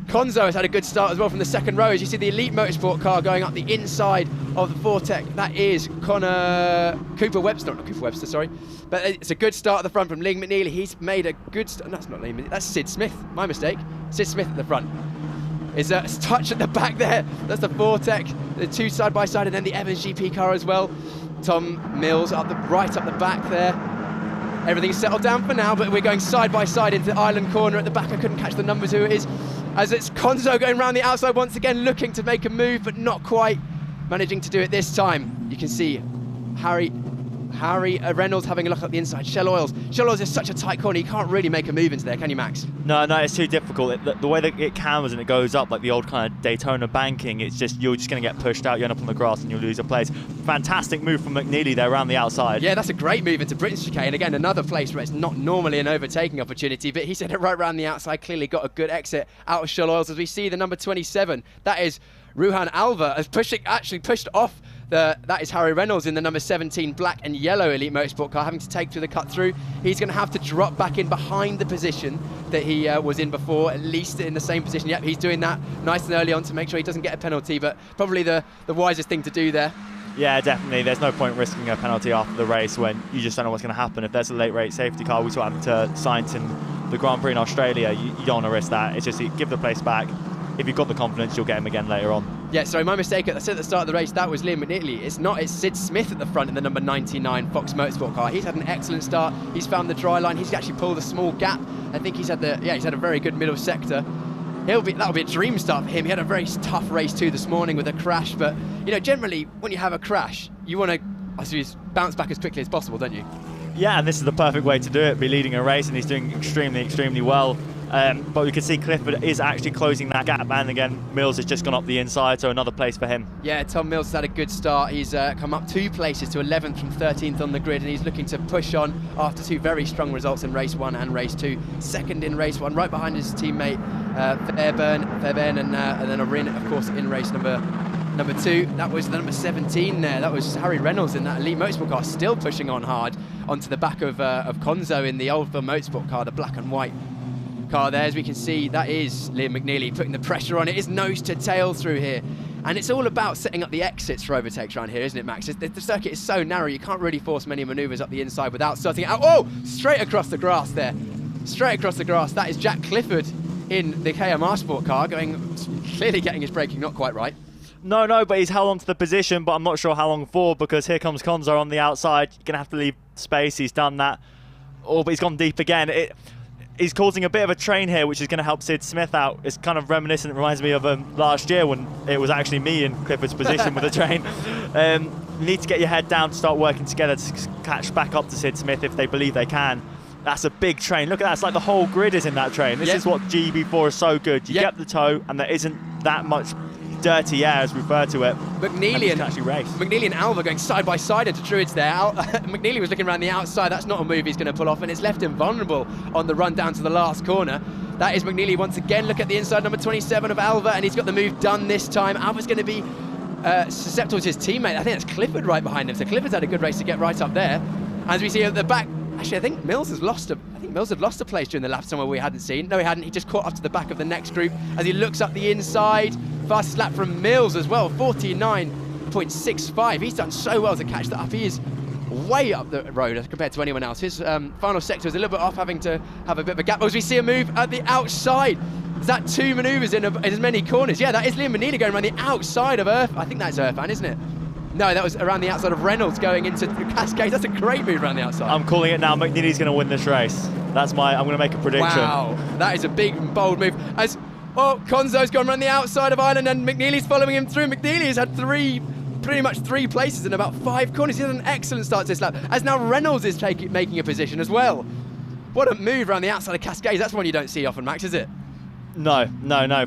Konzo has had a good start as well from the second row. As you see the Elite Motorsport car going up the inside of the Vortec. That is Cooper Webster, not Cooper Webster, sorry. But it's a good start at the front from Liam McNeely. He's made a good start. No, that's not Liam McNeely, that's Sid Smith. My mistake. Sid Smith at the front. Is a touch at the back there. That's the Vortec, the 2 side by side, and then the Evans GP car as well. Tom Mills right up the back there. Everything's settled down for now, but we're going side by side into the island corner at the back. I couldn't catch the numbers who it is. As it's Konzo going around the outside once again, looking to make a move, but not quite managing to do it this time. You can see Harry Reynolds having a look at the inside. Shell Oils is such a tight corner, you can't really make a move into there, can you, Max? No, it's too difficult. The way that it cambers and it goes up like the old kind of Daytona banking, you're just going to get pushed out, you end up on the grass and you'll lose your place. Fantastic move from McNeely there around the outside. Yeah, that's a great move into Britain's chicane. Again, another place where it's not normally an overtaking opportunity, but he said it right around the outside, clearly got a good exit out of Shell Oils. As we see the number 27, that is Ruhan Alva, has actually pushed off that is Harry Reynolds in the number 17 black and yellow Elite Motorsport car, having to take through the cut through. He's going to have to drop back in behind the position that he was in before, at least in the same position. Yep, he's doing that nice and early on to make sure he doesn't get a penalty, but probably the wisest thing to do there. Yeah, definitely. There's no point risking a penalty after the race when you just don't know what's going to happen. If there's a late rate safety car, we saw it happen to Sainz in the Grand Prix in Australia, you don't want to risk that. It's just give the place back. If you've got the confidence, you'll get him again later on. Yeah, sorry, my mistake. I said at the start of the race, that was Liam McNeely. It's not, it's Sid Smith at the front in the number 99 Fox Motorsport car. He's had an excellent start. He's found the dry line. He's actually pulled a small gap. I think he's had a very good middle sector. That'll be a dream start for him. He had a very tough race too this morning with a crash, but generally when you have a crash, you want to, I suppose, bounce back as quickly as possible, don't you? Yeah, and this is the perfect way to do it, be leading a race, and he's doing extremely well. But we can see Clifford is actually closing that gap, and again Mills has just gone up the inside, so another place for him. Yeah, Tom Mills has had a good start. He's come up 2 places to 11th from 13th on the grid, and he's looking to push on after 2 very strong results in race 1 and race 2. Second in race 1, right behind his teammate Fairbairn, and then a win, of course, in race number 2. That was the number 17 there. That was Harry Reynolds in that Elite Motorsport car, still pushing on hard onto the back of Konzo in the Oulton Motorsport car, the black and white car there. As we can see, that is Liam McNeely putting the pressure on. It is nose to tail through here, and it's all about setting up the exits for overtakes around here, isn't it, Max? The circuit is so narrow, you can't really force many manoeuvres up the inside without starting out. Oh, straight across the grass there. Straight across the grass. That is Jack Clifford in the KMR Sport car, clearly getting his braking not quite right. No, but he's held on to the position, but I'm not sure how long for, because here comes Konzo on the outside. You're going to have to leave space. He's done that. Oh, but he's gone deep again. He's causing a bit of a train here, which is going to help Sid Smith out. It's kind of reminiscent, reminds me of last year when it was actually me in Clifford's position with the train. You need to get your head down to start working together to catch back up to Sid Smith if they believe they can. That's a big train. Look at that. It's like the whole grid is in that train. This is what GB4 is so good. You get the tow, and there isn't that much dirty air, as we refer to it. McNeely and Alva going side by side into Druids there. McNeely was looking around the outside. That's not a move he's going to pull off, and it's left him vulnerable on the run down to the last corner. That is McNeely once again. Look at the inside, number 27 of Alva, and he's got the move done this time. Alva's going to be susceptible to his teammate. I think that's Clifford right behind him. So Clifford's had a good race to get right up there. As we see at the back, actually, I think Mills had lost a place during the lap somewhere we hadn't seen. No, he hadn't. He just caught up to the back of the next group as he looks up the inside. Fastest lap from Mills as well, 49.65. He's done so well to catch that up. He is way up the road compared to anyone else. His final sector is a little bit off, having to have a bit of a gap. As we see a move at the outside. Is that 2 manoeuvres in as many corners? Yeah, that is Liam McNeely going around the outside of Earth. I think that's Irfan, isn't it? No, that was around the outside of Reynolds going into Cascade. That's a great move around the outside. I'm calling it now. McNeely's going to win this race. I'm going to make a prediction. Wow, that is a big and bold move. As Konzo's gone around the outside of Ireland and McNeely's following him through. McNeely has had pretty much three places in about 5 corners. He's had an excellent start to this lap. As now Reynolds is making a position as well. What a move around the outside of Cascades. That's one you don't see often, Max, is it? No,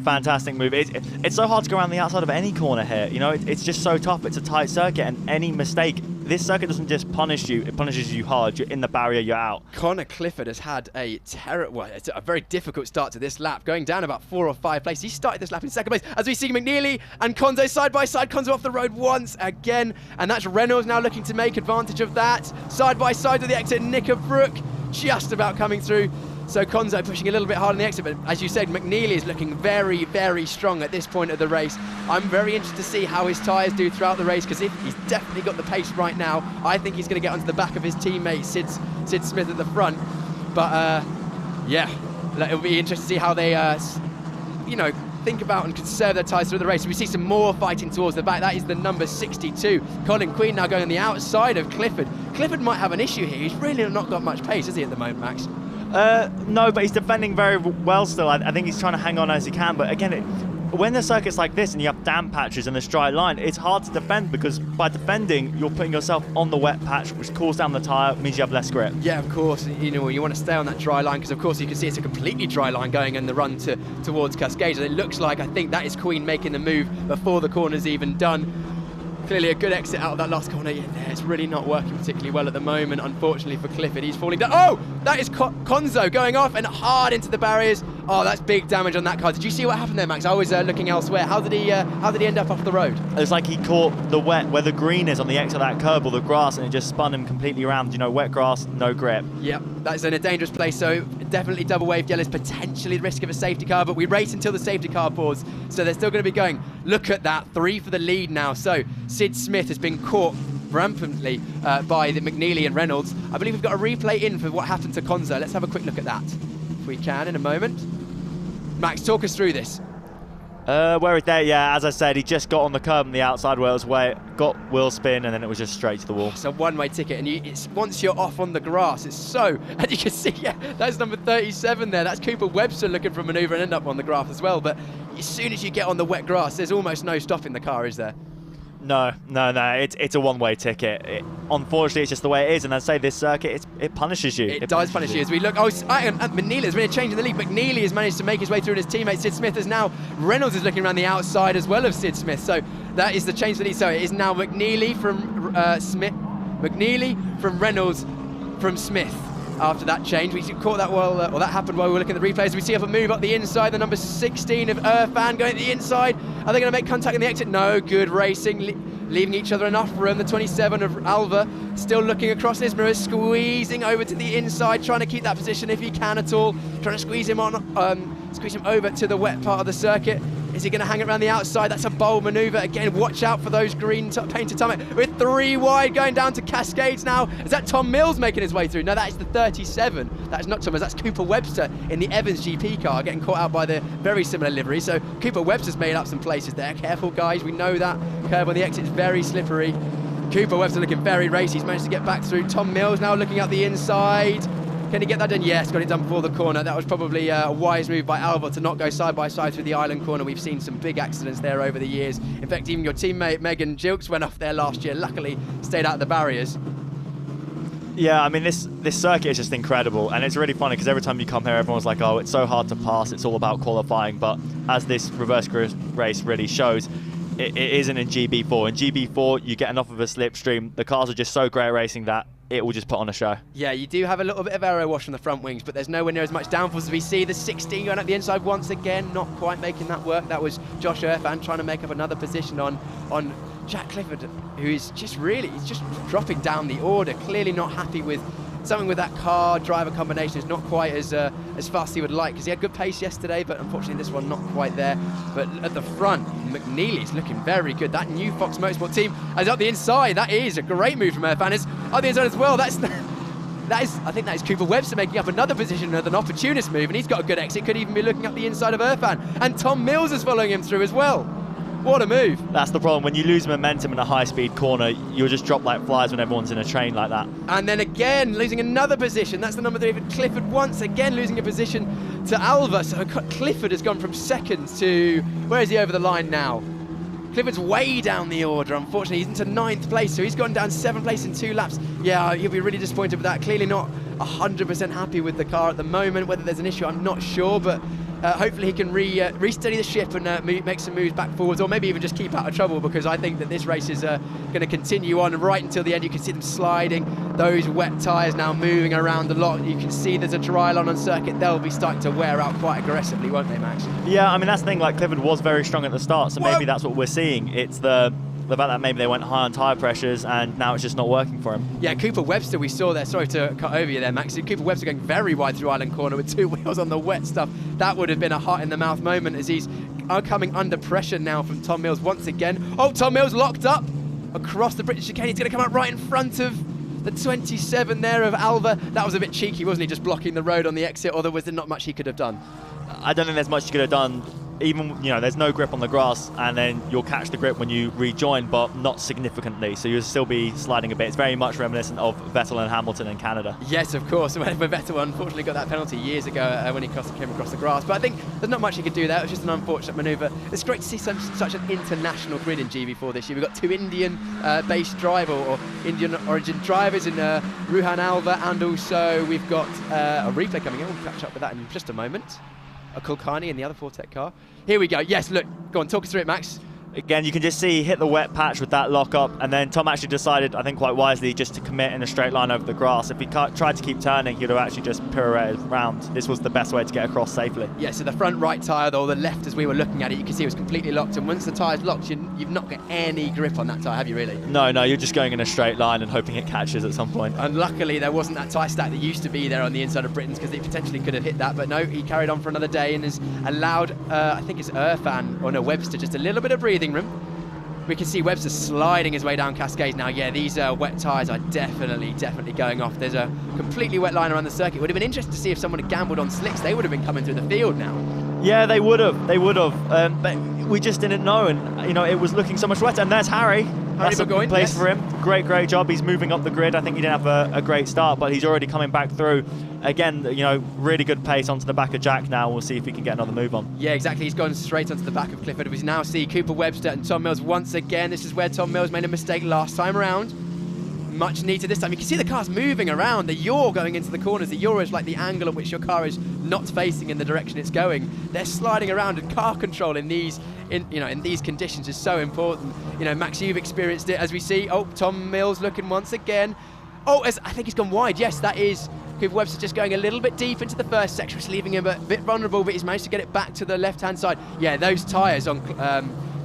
fantastic move. It's so hard to go around the outside of any corner here. You know, it's just so tough. It's a tight circuit, and any mistake, this circuit doesn't just punish you, it punishes you hard. You're in the barrier, you're out. Connor Clifford has had it's a very difficult start to this lap, going down about 4 or 5 places. He started this lap in 2nd place, as we see McNeely and Konzo side by side. Konzo off the road once again, and that's Reynolds now looking to make advantage of that. Side by side to the exit, Knickerbrook just about coming through. So Konzo pushing a little bit hard on the exit, but as you said, McNeely is looking very, very strong at this point of the race. I'm very interested to see how his tyres do throughout the race, because he's definitely got the pace right now. I think he's going to get onto the back of his teammate Sid Smith at the front. But yeah, it'll be interesting to see how they, think about and conserve their tyres through the race. We see some more fighting towards the back. That is the number 62. Colin Queen now going on the outside of Clifford. Clifford might have an issue here. He's really not got much pace, has he, at the moment, Max? No, but he's defending very well still. I think he's trying to hang on as he can, but again, when the circuit's like this and you have damp patches and a straight line, it's hard to defend, because by defending, you're putting yourself on the wet patch, which cools down the tyre, means you have less grip. Yeah, of course. You want to stay on that dry line, because of course you can see it's a completely dry line going in the run towards Cascades. And it looks like, I think that is Queen making the move before the corner's even done. Clearly a good exit out of that last corner. Yeah, it's really not working particularly well at the moment, unfortunately for Clifford. He's falling down. Oh, that is Konzo going off and hard into the barriers. Oh, that's big damage on that car. Did you see what happened there, Max? I was looking elsewhere. How did he end up off the road? It's like he caught the wet where the green is on the exit of that curb, or the grass, and it just spun him completely around. You know, wet grass, no grip. Yep, that's in a dangerous place. So definitely double wave yellows, potentially the risk of a safety car, but we race until the safety car pause. So they're still going to be going. Look at that, 3 for the lead now. So Sid Smith has been caught rampantly by the McNeely and Reynolds. I believe we've got a replay in for what happened to Konzo. Let's have a quick look at that, if we can, in a moment. Max, talk us through this. Where is there? Yeah, as I said, he just got on the curb on the outside where it was got wheel spin, and then it was just straight to the wall. It's a one-way ticket, and once you're off on the grass, it's so, and you can see, yeah, that's number 37 there. That's Cooper Webster looking for a manoeuvre and end up on the grass as well. But as soon as you get on the wet grass, there's almost no stopping the car, is there? No, it's a one-way ticket. Unfortunately, it's just the way it is, and I'd say this circuit, it punishes you. It does punish you. As we look, McNeely has been a change in the lead. McNeely has managed to make his way through, and his teammate Sid Smith is now, Reynolds is looking around the outside as well of Sid Smith, so that is the change in the lead. So it is now McNeely from McNeely from Reynolds from Smith. After that change, we caught that or that happened while we were looking at the replays. We see up a move up the inside, the number 16 of Irfan going to the inside. Are they going to make contact in the exit? No, good racing, leaving each other enough room. The 27 of Alva still looking across his mirror, squeezing over to the inside, trying to keep that position if he can at all, trying to squeeze him over to the wet part of the circuit. Is he going to hang it around the outside? That's a bold manoeuvre. Again, watch out for those green painted tarmac. With 3 wide going down to Cascades now. Is that Tom Mills making his way through? No, that is the 37. That is not Tom Mills. That's Cooper Webster in the Evans GP car, getting caught out by the very similar livery. So Cooper Webster's made up some places there. Careful, guys. We know that curb on the exit is very slippery. Cooper Webster looking very racy. He's managed to get back through. Tom Mills now looking out the inside. Can he get that done? Yes, got it done before the corner. That was probably a wise move by Alva to not go side by side through the island corner. We've seen some big accidents there over the years. In fact, even your teammate Megan Gilks went off there last year. Luckily, stayed out of the barriers. Yeah, I mean, this circuit is just incredible, and it's really funny because every time you come here, everyone's like, oh, it's so hard to pass, it's all about qualifying, but as this reverse race really shows, it isn't in GB4. In GB4, you get enough of a slipstream, the cars are just so great at racing that it will just put on a show. Yeah, you do have a little bit of aero wash on the front wings, but there's nowhere near as much downforce as we see. The 16 going up the inside once again, not quite making that work. That was Josh Irfan trying to make up another position on Jack Clifford, who is just he's just dropping down the order, clearly not happy with something with that car-driver combination. Is not quite as fast as he would like, because he had good pace yesterday, but unfortunately this one not quite there. But at the front, McNeely's looking very good. That new Fox Motorsport team is up the inside. That is a great move from Irfan. Is up the inside as well. I think that is Cooper Webster making up another position with an opportunist move, and he's got a good exit. Could even be looking up the inside of Irfan. And Tom Mills is following him through as well. What a move. That's the problem. When you lose momentum in a high-speed corner, you'll just drop like flies when everyone's in a train like that. And then again, losing another position. That's the number 3 for Clifford once again, losing a position to Alva. So Clifford has gone from second to, where is he over the line now? Clifford's way down the order, unfortunately. He's into 9th place, so he's gone down 7th place in 2 laps. Yeah, he'll be really disappointed with that. Clearly not 100% happy with the car at the moment. Whether there's an issue, I'm not sure, but hopefully he can re-steady the ship and make some moves back forwards, or maybe even just keep out of trouble, because I think that this race is going to continue on right until the end. You can see them sliding, those wet tyres now moving around a lot. You can see there's a dry line on circuit. They'll be starting to wear out quite aggressively, won't they, Max? Yeah, I mean, that's the thing, like Clifford was very strong at the start, so maybe that's what we're seeing. It's the fact that maybe they went high on tyre pressures and now it's just not working for him. Yeah, Cooper Webster, we saw there, sorry to cut over you there, Max. Cooper Webster going very wide through Island Corner with 2 wheels on the wet stuff. That would have been a hot-in-the-mouth moment as he's coming under pressure now from Tom Mills once again. Oh, Tom Mills locked up across the British chicane. He's going to come up right in front of the 27 there of Alva. That was a bit cheeky, wasn't he, just blocking the road on the exit, or there was not much he could have done? I don't think there's much you could have done. Even, you know, there's no grip on the grass, and then you'll catch the grip when you rejoin, but not significantly, so you'll still be sliding a bit. It's very much reminiscent of Vettel and Hamilton in Canada. Yes, of course. When Vettel unfortunately got that penalty years ago when he came across the grass, but I think there's not much he could do there. It was just an unfortunate manoeuvre. It's great to see such an international grid in GB4 this year. We've got 2 Indian-based driver or Indian origin drivers in Ruhan Alva, and also we've got a replay coming in. We'll catch up with that in just a moment. A Kulkarni in the other Fortec car. Here we go. Yes, look, go on, talk us through it, Max. Again, you can just see he hit the wet patch with that lock-up, and then Tom actually decided, I think quite wisely, just to commit in a straight line over the grass. If he tried to keep turning, he'd have actually just pirouetted round. This was the best way to get across safely. Yeah, so the front right tyre, or the left as we were looking at it, you can see it was completely locked, and once the tyre's locked, you've not got any grip on that tyre, have you really? No, you're just going in a straight line and hoping it catches at some point. And luckily there wasn't that tyre stack that used to be there on the inside of Britain's, because it potentially could have hit that, but no, he carried on for another day and has allowed, I think it's Irfan, or no, Webster, just a little bit of breathing room. We can see Webster sliding his way down Cascades now. Yeah, these wet tyres are definitely going off. There's a completely wet line around the circuit. It would have been interesting to see if someone had gambled on slicks. They would have been coming through the field now. Yeah, they would have. But we just didn't know, and you know, it was looking so much wetter. And there's Harry. That's a good place for him. Great job. He's moving up the grid. I think he didn't have a great start, but he's already coming back through. Again, you know, really good pace onto the back of Jack now. We'll see if he can get another move on. Yeah, exactly. He's gone straight onto the back of Clifford. We now see Cooper Webster and Tom Mills once again. This is where Tom Mills made a mistake last time around. Much neater this time. You can see the cars moving around. The yaw going into the corners. The yaw is like the angle at which your car is not facing in the direction it's going. They're sliding around, and car control in these conditions is so important. You know, Max, you've experienced it as we see. Oh, Tom Mills looking once again. Oh, I think he's gone wide. Yes, that is Cooper Webster just going a little bit deep into the first section, which is leaving him a bit vulnerable, but he's managed to get it back to the left-hand side. Yeah, those tyres on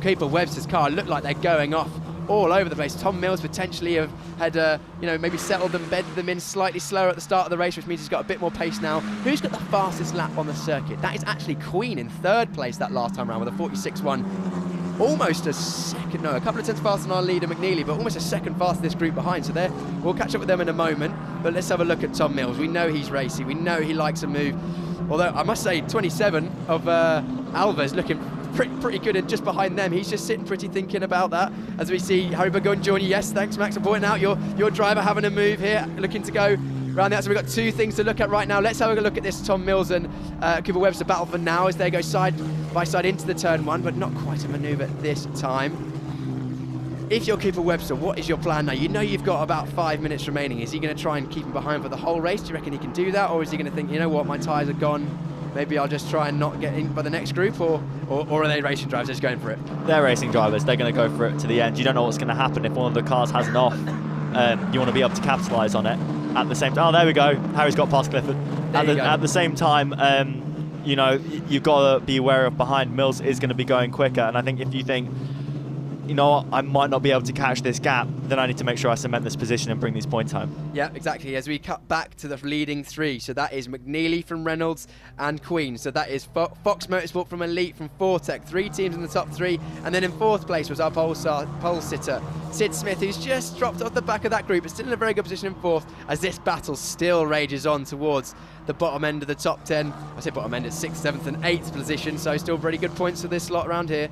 Cooper Webster's car look like they're going off all over the place. Tom Mills potentially have had, maybe settled them, bedded them in slightly slower at the start of the race, which means he's got a bit more pace now. Who's got the fastest lap on the circuit? That is actually Queen in 3rd place that last time around with a 46.1. Almost a couple of tenths faster than our leader McNeely, but almost a second faster this group behind. So there, we'll catch up with them in a moment. But let's have a look at Tom Mills. We know he's racy. We know he likes a move. Although I must say, 27 of Alva is looking pretty good, and just behind them, he's just sitting pretty thinking about that. As we see Harry Burgoyne join you. Yes, thanks Max for pointing out your driver having a move here, looking to go around the outside. We've got 2 things to look at right now. Let's have a look at this Tom Mills and Cooper Webster battle for now as they go side by side into the turn 1, but not quite a manoeuvre this time. If you're Cooper Webster, what is your plan now? You know you've got about 5 minutes remaining. Is he going to try and keep him behind for the whole race? Do you reckon he can do that? Or is he going to think, you know what, my tyres are gone, maybe I'll just try and not get in by the next group? Or are they racing drivers just going for it? They're racing drivers. They're going to go for it to the end. You don't know what's going to happen if one of the cars has an off. You want to be able to capitalise on it. At the same time, oh, there we go. Harry's got past Clifford. At the same time, you've got to be aware of behind. Mills is going to be going quicker, and I think if you think, you know what, I might not be able to catch this gap, then I need to make sure I cement this position and bring these points home. Yeah, exactly. As we cut back to the leading 3, so that is McNeely from Reynolds and Queen. So that is Fox Motorsport from Elite from Fortec. 3 teams in the top 3, and then in 4th place was our pole sitter Sid Smith, who's just dropped off the back of that group, but still in a very good position in 4th, as this battle still rages on towards the bottom end of the top 10. I say bottom end, it's 6th, 7th and 8th position, so still very good points for this lot around here.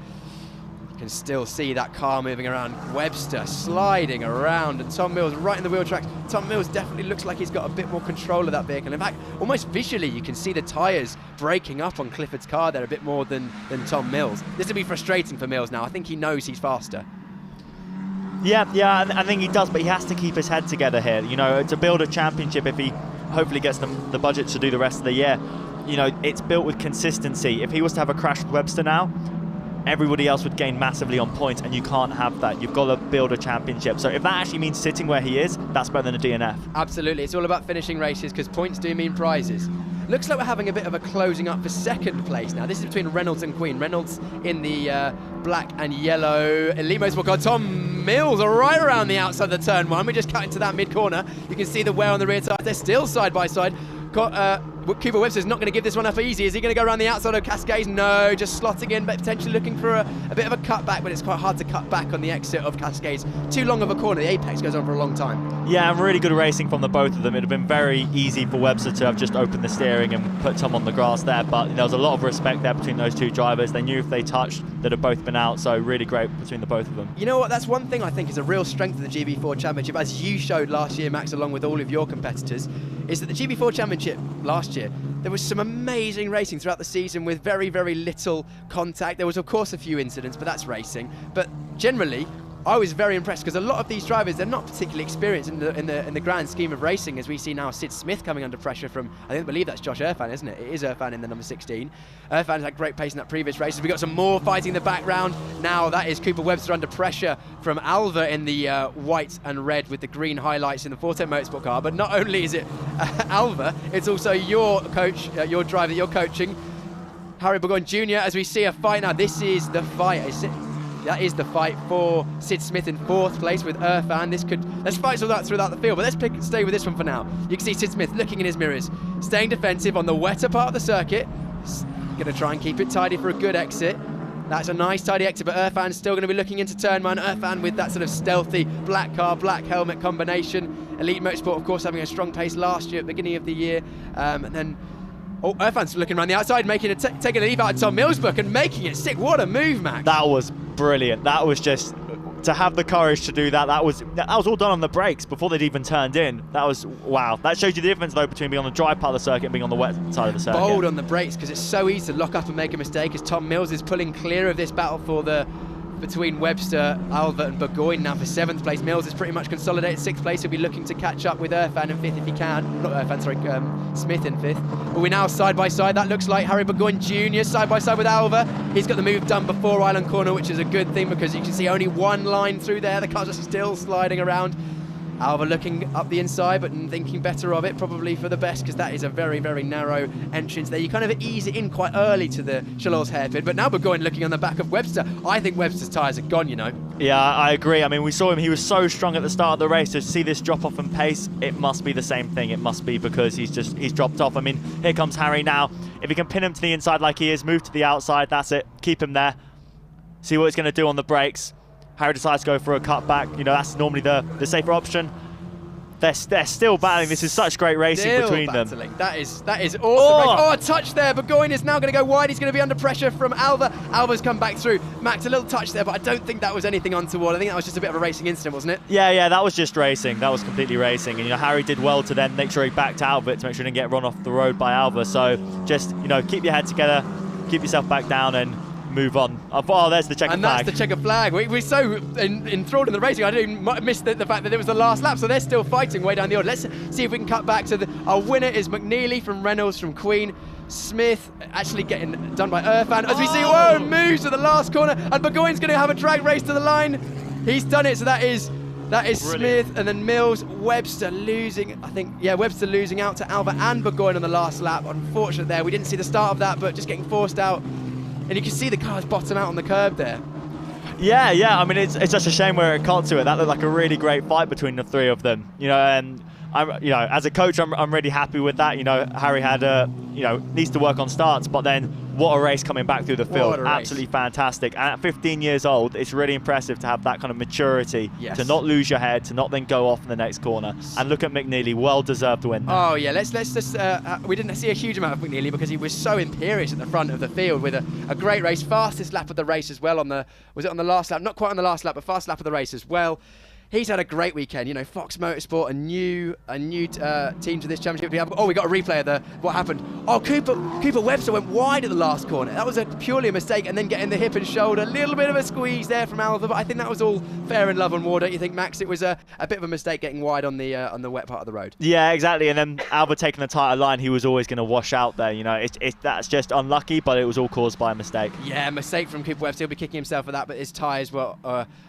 You can still see that car moving around. Webster sliding around, and Tom Mills right in the wheel tracks. Tom Mills definitely looks like he's got a bit more control of that vehicle. In fact, almost visually, you can see the tyres breaking up on Clifford's car there a bit more than Tom Mills. This will be frustrating for Mills now. I think he knows he's faster. Yeah, I think he does, but he has to keep his head together here. You know, to build a championship, if he hopefully gets the budget to do the rest of the year, you know, it's built with consistency. If he was to have a crash with Webster now, everybody else would gain massively on points, and you can't have that. You've got to build a championship. So if that actually means sitting where he is, that's better than a DNF. Absolutely. It's all about finishing races, because points do mean prizes. Looks like we're having a bit of a closing up for second place now. This is between Reynolds and Queen. Reynolds in the black and yellow Elite Motorsport car. Tom Mills are right around the outside of the turn one. We just cut into that mid-corner. You can see the wear on the rear tire. They're still side by side. Cooper Webster's not going to give this one up easy. Is he going to go around the outside of Cascades? No, just slotting in, but potentially looking for a bit of a cutback, but it's quite hard to cut back on the exit of Cascades. Too long of a corner. The apex goes on for a long time. Yeah, and really good racing from the both of them. It would have been very easy for Webster to have just opened the steering and put Tom on the grass there, but there was a lot of respect there between those two drivers. They knew if they touched, they'd have both been out, so really great between the both of them. You know what, that's one thing I think is a real strength of the GB4 Championship, as you showed last year, Max, along with all of your competitors, is that the GB4 Championship last year, there was some amazing racing throughout the season with very, very little contact. There was, of course, a few incidents, but that's racing. But generally, I was very impressed, because a lot of these drivers, they're not particularly experienced in the grand scheme of racing, as we see now Sid Smith coming under pressure from, I believe that's Josh Irfan, isn't it? It is Irfan in the number 16. Irfan's had great pace in that previous race. We've got some more fighting in the background. Now that is Cooper Webster under pressure from Alva in the white and red with the green highlights in the 410 Motorsport car. But not only is it Alva, it's also your coach, your driver that you're coaching, Harry Burgoyne Jr., as we see a fight now. This is the fight. That is the fight for Sid Smith in 4th place with Irfan. Let's fight all that throughout the field, but let's stay with this one for now. You can see Sid Smith looking in his mirrors, staying defensive on the wetter part of the circuit. Going to try and keep it tidy for a good exit. That's a nice tidy exit, but Irfan's still going to be looking into turn one. Irfan with that sort of stealthy black car, black helmet combination. Elite Motorsport, of course, having a strong pace last year at the beginning of the year. And then Irfan's looking around the outside, taking a leap out of Tom Mills' book and making it sick. What a move, Max. That was brilliant. That was just, to have the courage to do that, that was all done on the brakes before they'd even turned in. That was, wow. That shows you the difference, though, between being on the dry part of the circuit and being on the wet side of the circuit. Bold on the brakes, because it's so easy to lock up and make a mistake, as Tom Mills is pulling clear of this battle between Webster, Alva and Burgoyne now for 7th place. Mills is pretty much consolidated 6th place. He'll be looking to catch up with Irfan in 5th if he can. Not Irfan, sorry, Smith in 5th. But we're now side by side. That looks like Harry Burgoyne Jr. side by side with Alva. He's got the move done before Island Corner, which is a good thing, because you can see only one line through there. The car's just still sliding around. Alva looking up the inside, but thinking better of it, probably for the best, because that is a very, very narrow entrance there. You kind of ease it in quite early to the Chalors hairpin, but now Burgoyne looking on the back of Webster. I think Webster's tyres are gone, you know. Yeah, I agree. I mean, we saw him, he was so strong at the start of the race. To see this drop off in pace, it must be the same thing. It must be because he's dropped off. I mean, here comes Harry now. If he can pin him to the inside like he is, move to the outside, that's it. Keep him there. See what he's going to do on the brakes. Harry decides to go for a cutback. You know, that's normally the safer option. They're still battling. This is such great racing between them. That is awesome. Oh, a touch there. Burgoyne is now going to go wide. He's going to be under pressure from Alva. Alva's come back through. Max, a little touch there, but I don't think that was anything untoward. I think that was just a bit of a racing incident, wasn't it? Yeah, that was just racing. That was completely racing. And, you know, Harry did well to then make sure he backed out of it to make sure he didn't get run off the road by Alva. So just, you know, keep your head together, keep yourself back down and move on. Oh, there's the checkered flag. And that's the checkered flag. We're so enthralled in the racing, I didn't miss the fact that it was the last lap, so they're still fighting way down the order. Let's see if we can cut back to our winner is McNeely from Reynolds from Queen. Smith actually getting done by Irfan. As we see, moves to the last corner, and Burgoyne's going to have a drag race to the line. He's done it, so that is Smith, and then Mills. Webster losing, I think, Webster losing out to Alva and Burgoyne on the last lap. Unfortunate there, we didn't see the start of that, but just getting forced out. And you can see the cars bottom out on the curb there. Yeah. I mean, it's just a shame where it got to it. That looked like a really great fight between the three of them. You know, and you know, as a coach, I'm really happy with that. You know, Harry had you know, needs to work on starts, but then what a race coming back through the field. Absolutely fantastic. And at 15 years old, it's really impressive to have that kind of maturity, to not lose your head, to not then go off in the next corner. And look at McNeely, well deserved to win there. Oh yeah, let's just we didn't see a huge amount of McNeely because he was so imperious at the front of the field with a great race, fastest lap of the race as well. Was it on the last lap? Not quite on the last lap, but fast lap of the race as well. He's had a great weekend. You know, Fox Motorsport, a new team to this championship. We got a replay of what happened. Oh, Cooper Webster went wide at the last corner. That was purely a mistake, and then getting the hip and shoulder. A little bit of a squeeze there from Alva, but I think that was all fair and love and war. Don't you think, Max? It was a bit of a mistake getting wide on the wet part of the road. Yeah, exactly. And then Alva taking the tighter line, he was always going to wash out there. You know, that's just unlucky, but it was all caused by a mistake. Yeah, mistake from Cooper Webster. He'll be kicking himself for that, but his tyres were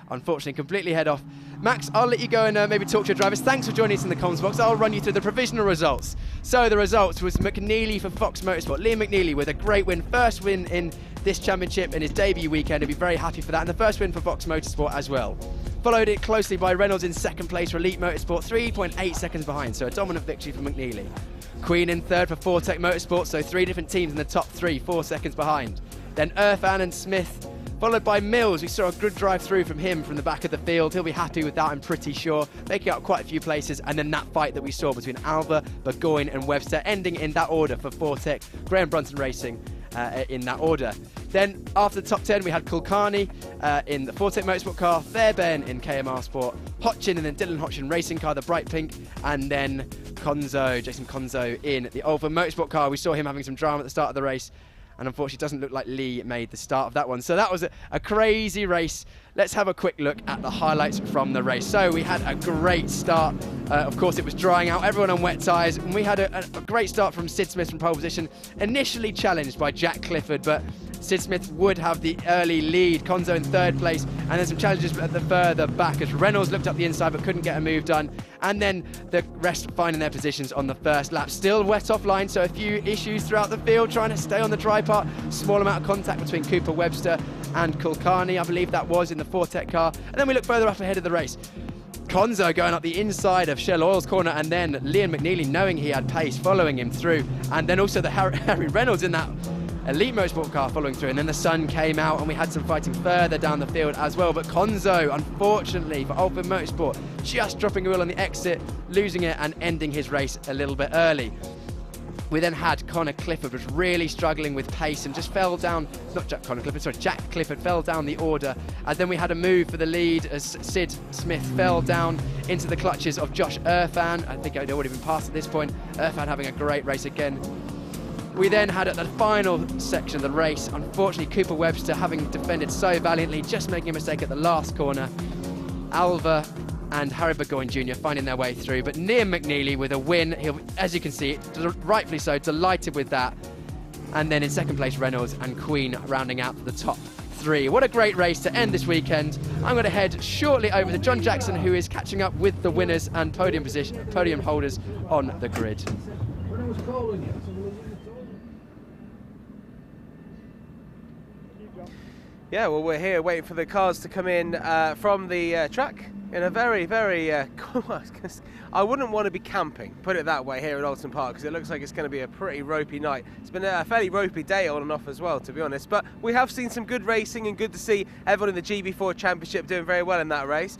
unfortunately completely head off. Max, I'll let you go and maybe talk to your drivers. Thanks for joining us in the comms box. I'll run you through the provisional results. So the results was McNeely for Fox Motorsport. Liam McNeely with a great win, first win in this championship in his debut weekend. He'll be very happy for that, and the first win for Fox Motorsport as well. Followed it closely by Reynolds in second place for Elite Motorsport, 3.8 seconds behind, so a dominant victory for McNeely. Queen in third for Fortec Motorsport, so 3 different teams in the top 3, 4 seconds behind. Then Irfan and Smith, followed by Mills. We saw a good drive through from him from the back of the field. He'll be happy with that, I'm pretty sure. Making up quite a few places, and then that fight that we saw between Alva, Burgoyne and Webster, ending in that order for Fortec, Graham Brunson Racing in that order. Then after the top 10, we had Kulkarni in the Fortec Motorsport car, Fairbairn in KMR Sport, Hotchin and then Dylan Hotchin Racing car, the bright pink, and then Jason Konzo in the Oulton Motorsport car. We saw him having some drama at the start of the race, and unfortunately it doesn't look like Lee made the start of that one. So that was a crazy race. Let's have a quick look at the highlights from the race. So we had a great start. Of course, it was drying out, everyone on wet tyres, and we had a great start from Sid Smith from pole position, initially challenged by Jack Clifford, but Sid Smith would have the early lead. Konzo in third place, and then some challenges at the further back as Reynolds looked up the inside but couldn't get a move done, and then the rest finding their positions on the first lap. Still wet offline, so a few issues throughout the field, trying to stay on the dry part. Small amount of contact between Cooper Webster and Kulkarni, I believe that was, in the Fortec car. And then we look further up ahead of the race. Konzo going up the inside of Shell Oil's corner, and then Liam McNeely, knowing he had pace, following him through, and then also the Harry Reynolds in that Elite Motorsport car following through, and then the sun came out and we had some fighting further down the field as well. But Konzo, unfortunately for Oulton Motorsport, just dropping a wheel on the exit, losing it and ending his race a little bit early. We then had Connor Clifford was really struggling with pace and just fell down, Jack Clifford fell down the order. And then we had a move for the lead as Sid Smith fell down into the clutches of Josh Irfan. I think I'd already been past at this point. Irfan having a great race again. We then had at the final section of the race, unfortunately Cooper Webster, having defended so valiantly, just making a mistake at the last corner. Alva and Harry Burgoyne Jr. finding their way through, but Liam McNeely with a win. He'll, as you can see, rightfully so, delighted with that. And then in second place, Reynolds and Queen rounding out the top 3. What a great race to end this weekend. I'm going to head shortly over to Jon Jackson, who is catching up with the winners and podium holders on the grid. Yeah, well, we're here waiting for the cars to come in from the track in a very, very, I wouldn't want to be camping, put it that way, here at Oulton Park, because it looks like it's going to be a pretty ropey night. It's been a fairly ropey day on and off as well, to be honest, but we have seen some good racing and good to see everyone in the GB4 Championship doing very well in that race.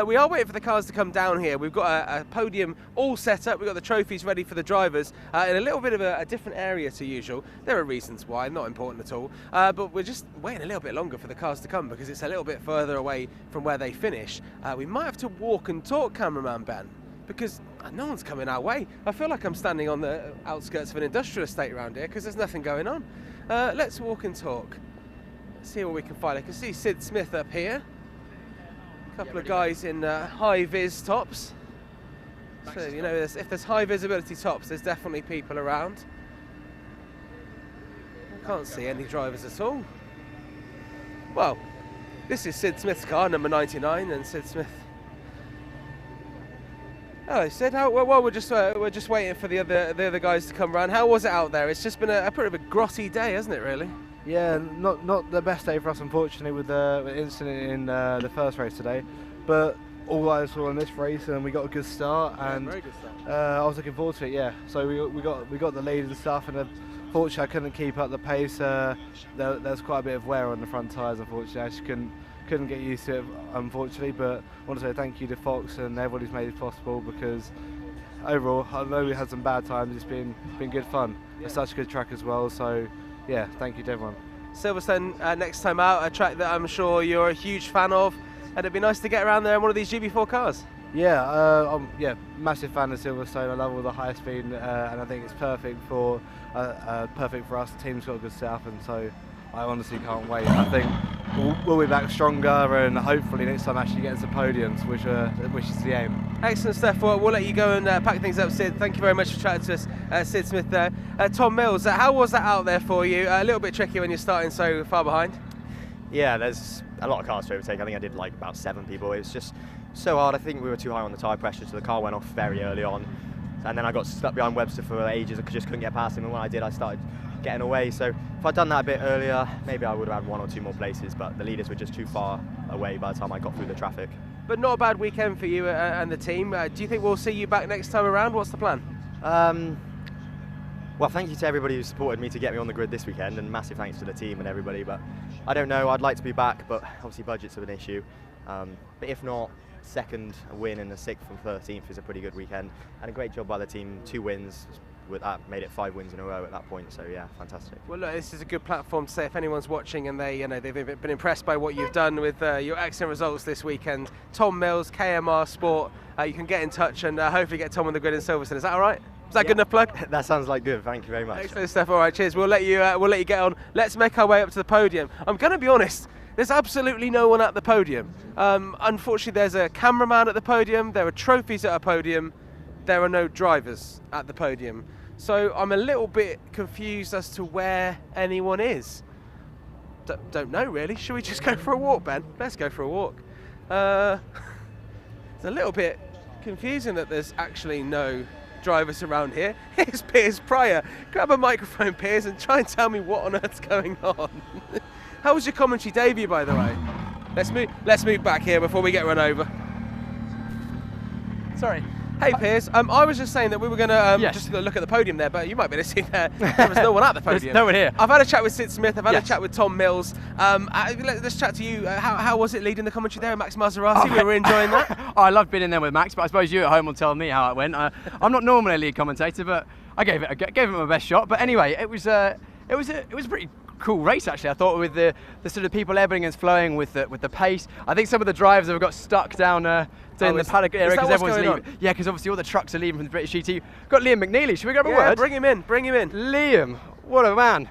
We are waiting for the cars to come down here. We've got a podium all set up. We've got the trophies ready for the drivers in a little bit of a different area to usual. There are reasons why, not important at all, but we're just waiting a little bit longer for the cars to come because it's a little bit further away from where they finish. We might have to walk and talk, cameraman Ben, because no one's coming our way. I feel like I'm standing on the outskirts of an industrial estate around here because there's nothing going on. Let's walk and talk. Let's see what we can find. I can see Sid Smith up here. A couple of guys in high-vis tops. So, you know, if there's high visibility tops, there's definitely people around. I can't see any drivers at all. Well, this is Sid Smith's car, number 99, and Sid Smith. Hello, Sid. Well, we're just waiting for the other guys to come around. How was it out there? It's just been a pretty grotty day, hasn't it? Really? Yeah, not the best day for us, unfortunately, with the incident in the first race today. But all eyes were on this race, and we got a good start. And very good start. I was looking forward to it. Yeah, so we got the lead and stuff, and unfortunately I couldn't keep up the pace. There's quite a bit of wear on the front tyres. Unfortunately, I just couldn't get used to it, unfortunately. But I want to say thank you to Fox and everybody who's made it possible, because overall, I know we had some bad times. It's been good fun. Yeah. It's such a good track as well. So yeah, thank you to everyone. Silverstone next time out, a track that I'm sure you're a huge fan of, and it'd be nice to get around there in one of these GB4 cars. Yeah, I'm massive fan of Silverstone. I love all the high speed, and I think it's perfect for us. The team's got a good setup, and so I honestly can't wait. I think we'll be back stronger, and hopefully next time actually get into podiums, which is the aim. Excellent stuff. Well, we'll let you go and pack things up, Sid. Thank you very much for chatting to us, Sid Smith there. Tom Mills, how was that out there for you? A little bit tricky when you're starting so far behind. Yeah, there's a lot of cars to overtake. I think I did like about 7 people. It was just so hard. I think we were too high on the tyre pressure, so the car went off very early on. And then I got stuck behind Webster for ages. I just couldn't get past him, and when I did, I started getting away. So if I'd done that a bit earlier, maybe I would have had 1 or 2 more places, but the leaders were just too far away by the time I got through the traffic. But not a bad weekend for you and the team. Do you think we'll see you back next time around? What's the plan? Well, thank you to everybody who supported me to get me on the grid this weekend, and massive thanks to the team and everybody. But I don't know, I'd like to be back, but obviously budget's an issue. But if not, second win and a 6th from 13th is a pretty good weekend, and a great job by the team. 2 wins, with that made it 5 wins in a row at that point. So yeah, fantastic. Well, look, this is a good platform to say if anyone's watching and they've been impressed by what you've done with your excellent results this weekend. Tom Mills, KMR Sport. You can get in touch and hopefully get Tom on the grid in Silverstone. Is that all right? Is that good enough plug? That sounds like good. Thank you very much. Excellent stuff. All right, cheers. We'll let you get on. Let's make our way up to the podium. I'm going to be honest. There's absolutely no one at the podium. Unfortunately, there's a cameraman at the podium. There are trophies at a podium. There are no drivers at the podium. So I'm a little bit confused as to where anyone is. Don't know really. Should we just go for a walk, Ben? Let's go for a walk. It's a little bit confusing that there's actually no drivers around here. Here's Piers Pryor. Grab a microphone, Piers, and try and tell me what on earth's going on. How was your commentary debut, by the way? Let's move back here before we get run over. Sorry. Hey Piers, I was just saying that we were going to just look at the podium there, but you might be able to see there was no one at the podium. There's no one here. I've had a chat with Sid Smith, I've had a chat with Tom Mills. Let's chat to you. How was it leading the commentary there, Max Maserati? We were enjoying that. I loved being in there with Max, but I suppose you at home will tell me how it went. I'm not normally a lead commentator, but I gave it my best shot. But anyway, it was a pretty cool race actually. I thought with the sort of people ebbing and flowing with the pace. I think some of the drivers have got stuck down in the paddock area because everyone's leaving. Yeah, because obviously all the trucks are leaving from the British GT. Got Liam McNeely. Should we grab a word? Bring him in. Liam, what a man.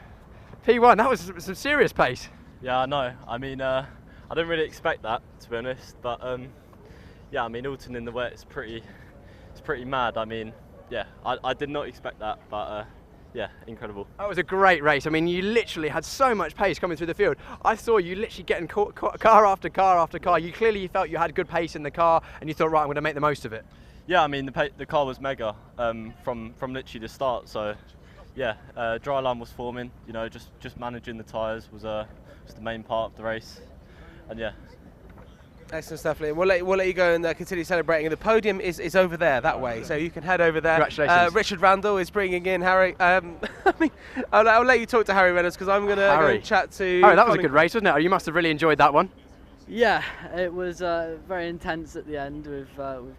P1. That was some serious pace. Yeah, I know. I mean, I didn't really expect that, to be honest. But yeah, I mean, Oulton in the wet is pretty mad. I mean, yeah, I did not expect that, but. Yeah, incredible. That was a great race. I mean, you literally had so much pace coming through the field. I saw you literally getting car after car after car. You clearly felt you had good pace in the car, and you thought, right, I'm going to make the most of it. Yeah, I mean, the car was mega from literally the start. So, yeah, dry line was forming. You know, just managing the tyres was the main part of the race, and yeah. Excellent stuff, Liam. We'll let you go and continue celebrating. The podium is over there, that way, so you can head over there. Congratulations. Richard Randall is bringing in Harry. I mean, I'll let you talk to Harry Reynolds because I'm going to go and chat to. Harry, that was a good race, wasn't it? You must have really enjoyed that one. Yeah, it was very intense at the end with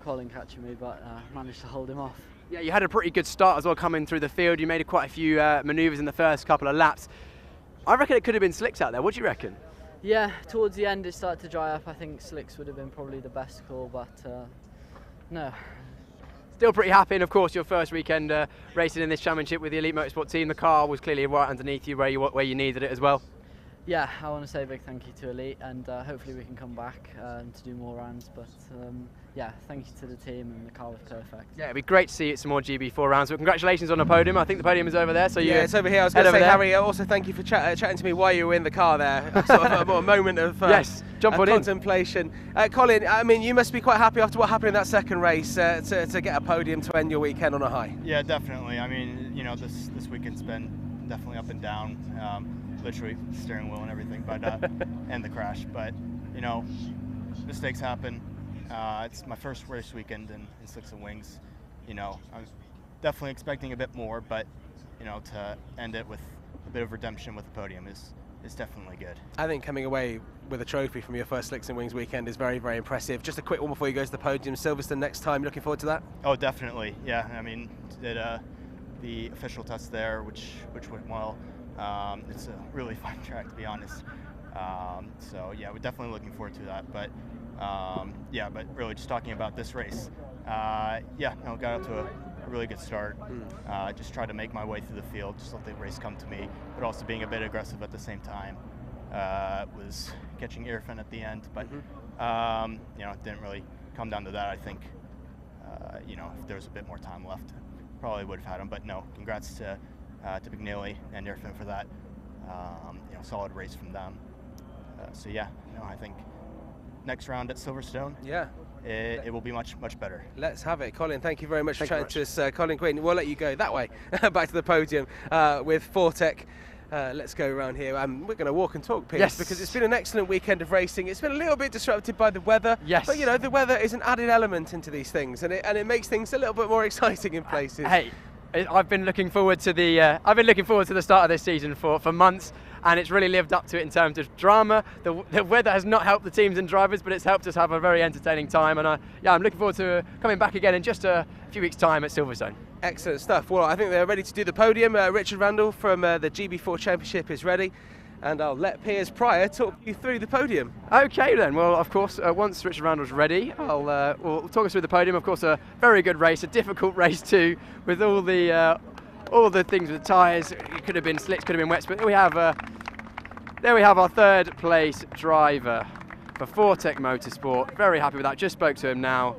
Colin catching me, but managed to hold him off. Yeah, you had a pretty good start as well coming through the field. You made quite a few manoeuvres in the first couple of laps. I reckon it could have been slicks out there. What do you reckon? Yeah, towards the end it started to dry up. I think slicks would have been probably the best call, but no. Still pretty happy, and of course your first weekend racing in this championship with the Elite Motorsport team. The car was clearly right underneath you where you needed it as well. Yeah, I want to say a big thank you to Elite, and hopefully we can come back to do more rounds, but yeah, thank you to the team, and the car was perfect. Yeah, it'd be great to see some more GB4 rounds, but congratulations on the podium. I think the podium is over there, so yeah, it's over here. I was going to say, Harry, also thank you for chatting to me while you were in the car there. Sort of a moment of yes, jump on contemplation. Colin, I mean, you must be quite happy after what happened in that second race to get a podium to end your weekend on a high. Yeah, definitely. I mean, you know, this weekend's been definitely up and down. Literally steering wheel and everything, but and the crash. But you know, mistakes happen. It's my first race weekend in Slicks and Wings. You know, I was definitely expecting a bit more, but you know, to end it with a bit of redemption with the podium is definitely good. I think coming away with a trophy from your first Slicks and Wings weekend is very, very impressive. Just a quick one before you go to the podium. Silverstone next time, looking forward to that? Oh, definitely. Yeah, I mean, did the official test there, which went well. It's a really fun track, to be honest. So yeah, we're definitely looking forward to that. But yeah, but really just talking about this race. Yeah, no, got out to a really good start. Just tried to make my way through the field, just let the race come to me, but also being a bit aggressive at the same time. Was catching Irfan at the end, but you know, it didn't really come down to that. I think you know, if there was a bit more time left, probably would have had him. But no, congrats to McGlade and Irfan for that. You know, solid race from them. So yeah, no, I think next round at Silverstone, yeah, it will be much better. Let's have it. Colin, thank you very much for chatting to us. Colin Quinn, we'll let you go that way, back to the podium with Fortec. Let's go around here. We're going to walk and talk, Piers, yes, because it's been an excellent weekend of racing. It's been a little bit disrupted by the weather, yes, but you know, the weather is an added element into these things, and it makes things a little bit more exciting in places. Hey, I've been looking forward to the start of this season for months, and it's really lived up to it in terms of drama. The weather has not helped the teams and drivers, but it's helped us have a very entertaining time, and I'm looking forward to coming back again in just a few weeks' time at Silverstone. Excellent stuff. Well, I think they're ready to do the podium. Richard Randall from the GB4 Championship is ready, and I'll let Piers Pryor talk you through the podium. Okay then, well of course once Richard Randall's ready, we'll talk us through the podium. Of course a very good race, a difficult race too, with all the things with the tyres. It could have been slicks, could have been wets, but there we have our third place driver for Fortec Motorsport. Very happy with that, just spoke to him now.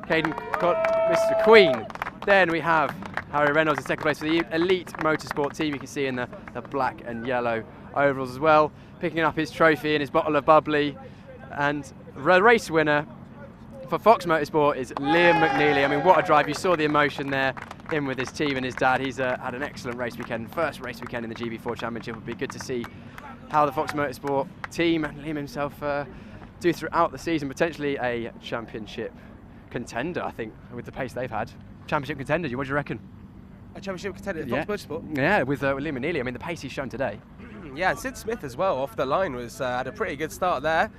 Caden got Mr. Queen. Then we have Harry Reynolds in second place for the Elite Motorsport team. You can see in the black and yellow overalls as well, picking up his trophy and his bottle of bubbly. And the race winner for Fox Motorsport is Liam McNeely. I mean, what a drive. You saw the emotion there, him with his team and his dad. He's had an excellent race weekend, first race weekend in the GB4 Championship. It would be good to see how the Fox Motorsport team and Liam himself do throughout the season. Potentially a championship contender, I think, with the pace they've had. Championship contender, what do you reckon? A championship contender at Fox Motorsport? Yeah, with Liam McNeely. I mean, the pace he's shown today. Yeah, and Sid Smith as well, off the line, was had a pretty good start there.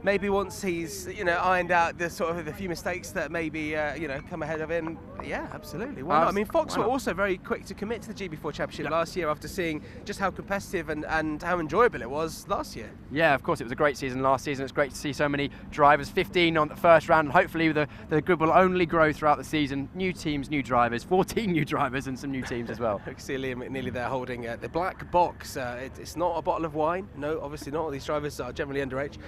Maybe once he's, you know, ironed out the sort of the few mistakes that maybe you know, come ahead of him. Yeah, absolutely. Why not? I mean, Fox were also very quick to commit to the GB4 Championship last year after seeing just how competitive and how enjoyable it was last year. Yeah, of course, it was a great season last season. It's great to see so many drivers, 15 on the first round, and hopefully the grid will only grow throughout the season. New teams, new drivers, 14 new drivers and some new teams as well. You can see Liam McNeely there holding the black box. It's not a bottle of wine. No, obviously not. These drivers are generally underage.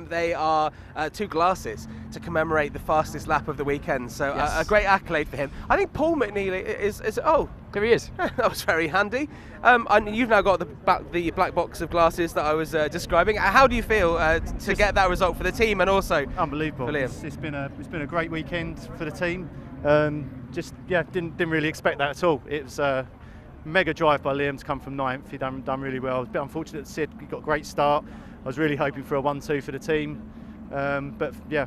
They are 2 glasses to commemorate the fastest lap of the weekend. So yes, a great accolade for him. I think Paul McNeely is oh, there he is. That was very handy. And you've now got the black box of glasses that I was describing. How do you feel to get that result for the team and also unbelievable? For Liam? It's been a great weekend for the team. Just yeah, didn't really expect that at all. It was a mega drive by Liam to come from 9th. He done really well. It was a bit unfortunate that Sid got a great start. I was really hoping for a 1-2 for the team. But yeah,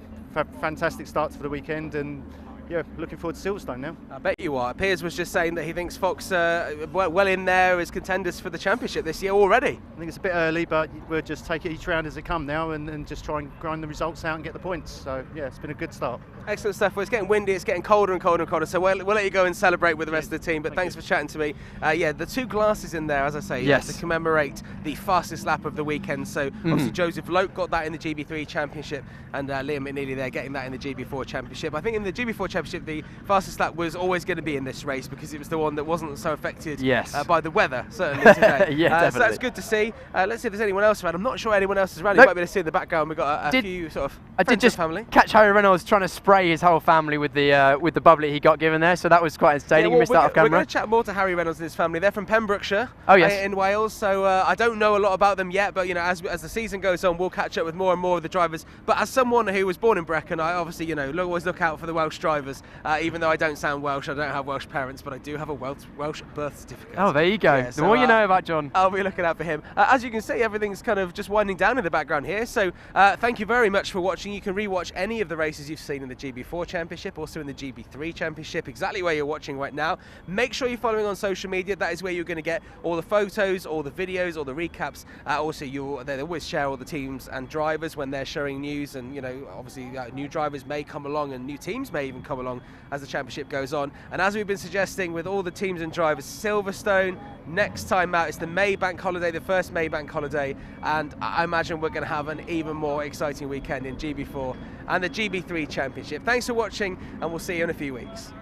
fantastic starts for the weekend, and yeah, looking forward to Silverstone now. I bet you are. Piers was just saying that he thinks Fox well in there as contenders for the championship this year already. I think it's a bit early, but we'll just take it each round as they come now and just try and grind the results out and get the points. So yeah, it's been a good start. Excellent stuff. Well, it's getting windy, it's getting colder and colder and colder, so we'll let you go and celebrate with the rest of the team, but thanks for chatting to me. Yeah, the 2 glasses in there, as I say, yes, to commemorate the fastest lap of the weekend. So obviously Joseph Loke got that in the GB3 Championship, and Liam McNeely there getting that in the GB4 Championship. I think in the GB4 Championship, the fastest lap was always going to be in this race because it was the one that wasn't so affected by the weather, certainly today. Yeah, definitely. So that's good to see. Let's see if there's anyone else around. I'm not sure anyone else is around. You might be able to see in the background we've got a few sort of I did just family. Catch Harry Reynolds trying to spray spray his whole family with the bubbly he got given there, so that was quite entertaining. You missed that off camera. We're going to chat more to Harry Reynolds and his family. They're from Pembrokeshire, in Wales, so I don't know a lot about them yet, but as the season goes on, we'll catch up with more and more of the drivers. But as someone who was born in Brecon, I obviously always look out for the Welsh drivers. Even though I don't sound Welsh, I don't have Welsh parents, but I do have a Welsh birth certificate. Oh, there you go. Yeah, the more you know about Jon. I'll be looking out for him. As you can see, everything's kind of just winding down in the background here. So thank you very much for watching. You can rewatch any of the races you've seen in the GB4 Championship, also in the GB3 Championship, exactly where you're watching right now. Make sure you're following on social media. That is where you're going to get all the photos, all the videos, all the recaps. Also, they always share all the teams and drivers when they're showing news, and obviously new drivers may come along and new teams may even come along as the championship goes on. And as we've been suggesting with all the teams and drivers, Silverstone next time out, it's the May bank holiday, the first May bank holiday, and I imagine we're going to have an even more exciting weekend in GB4 and the GB3 Championship. Thanks for watching, and we'll see you in a few weeks.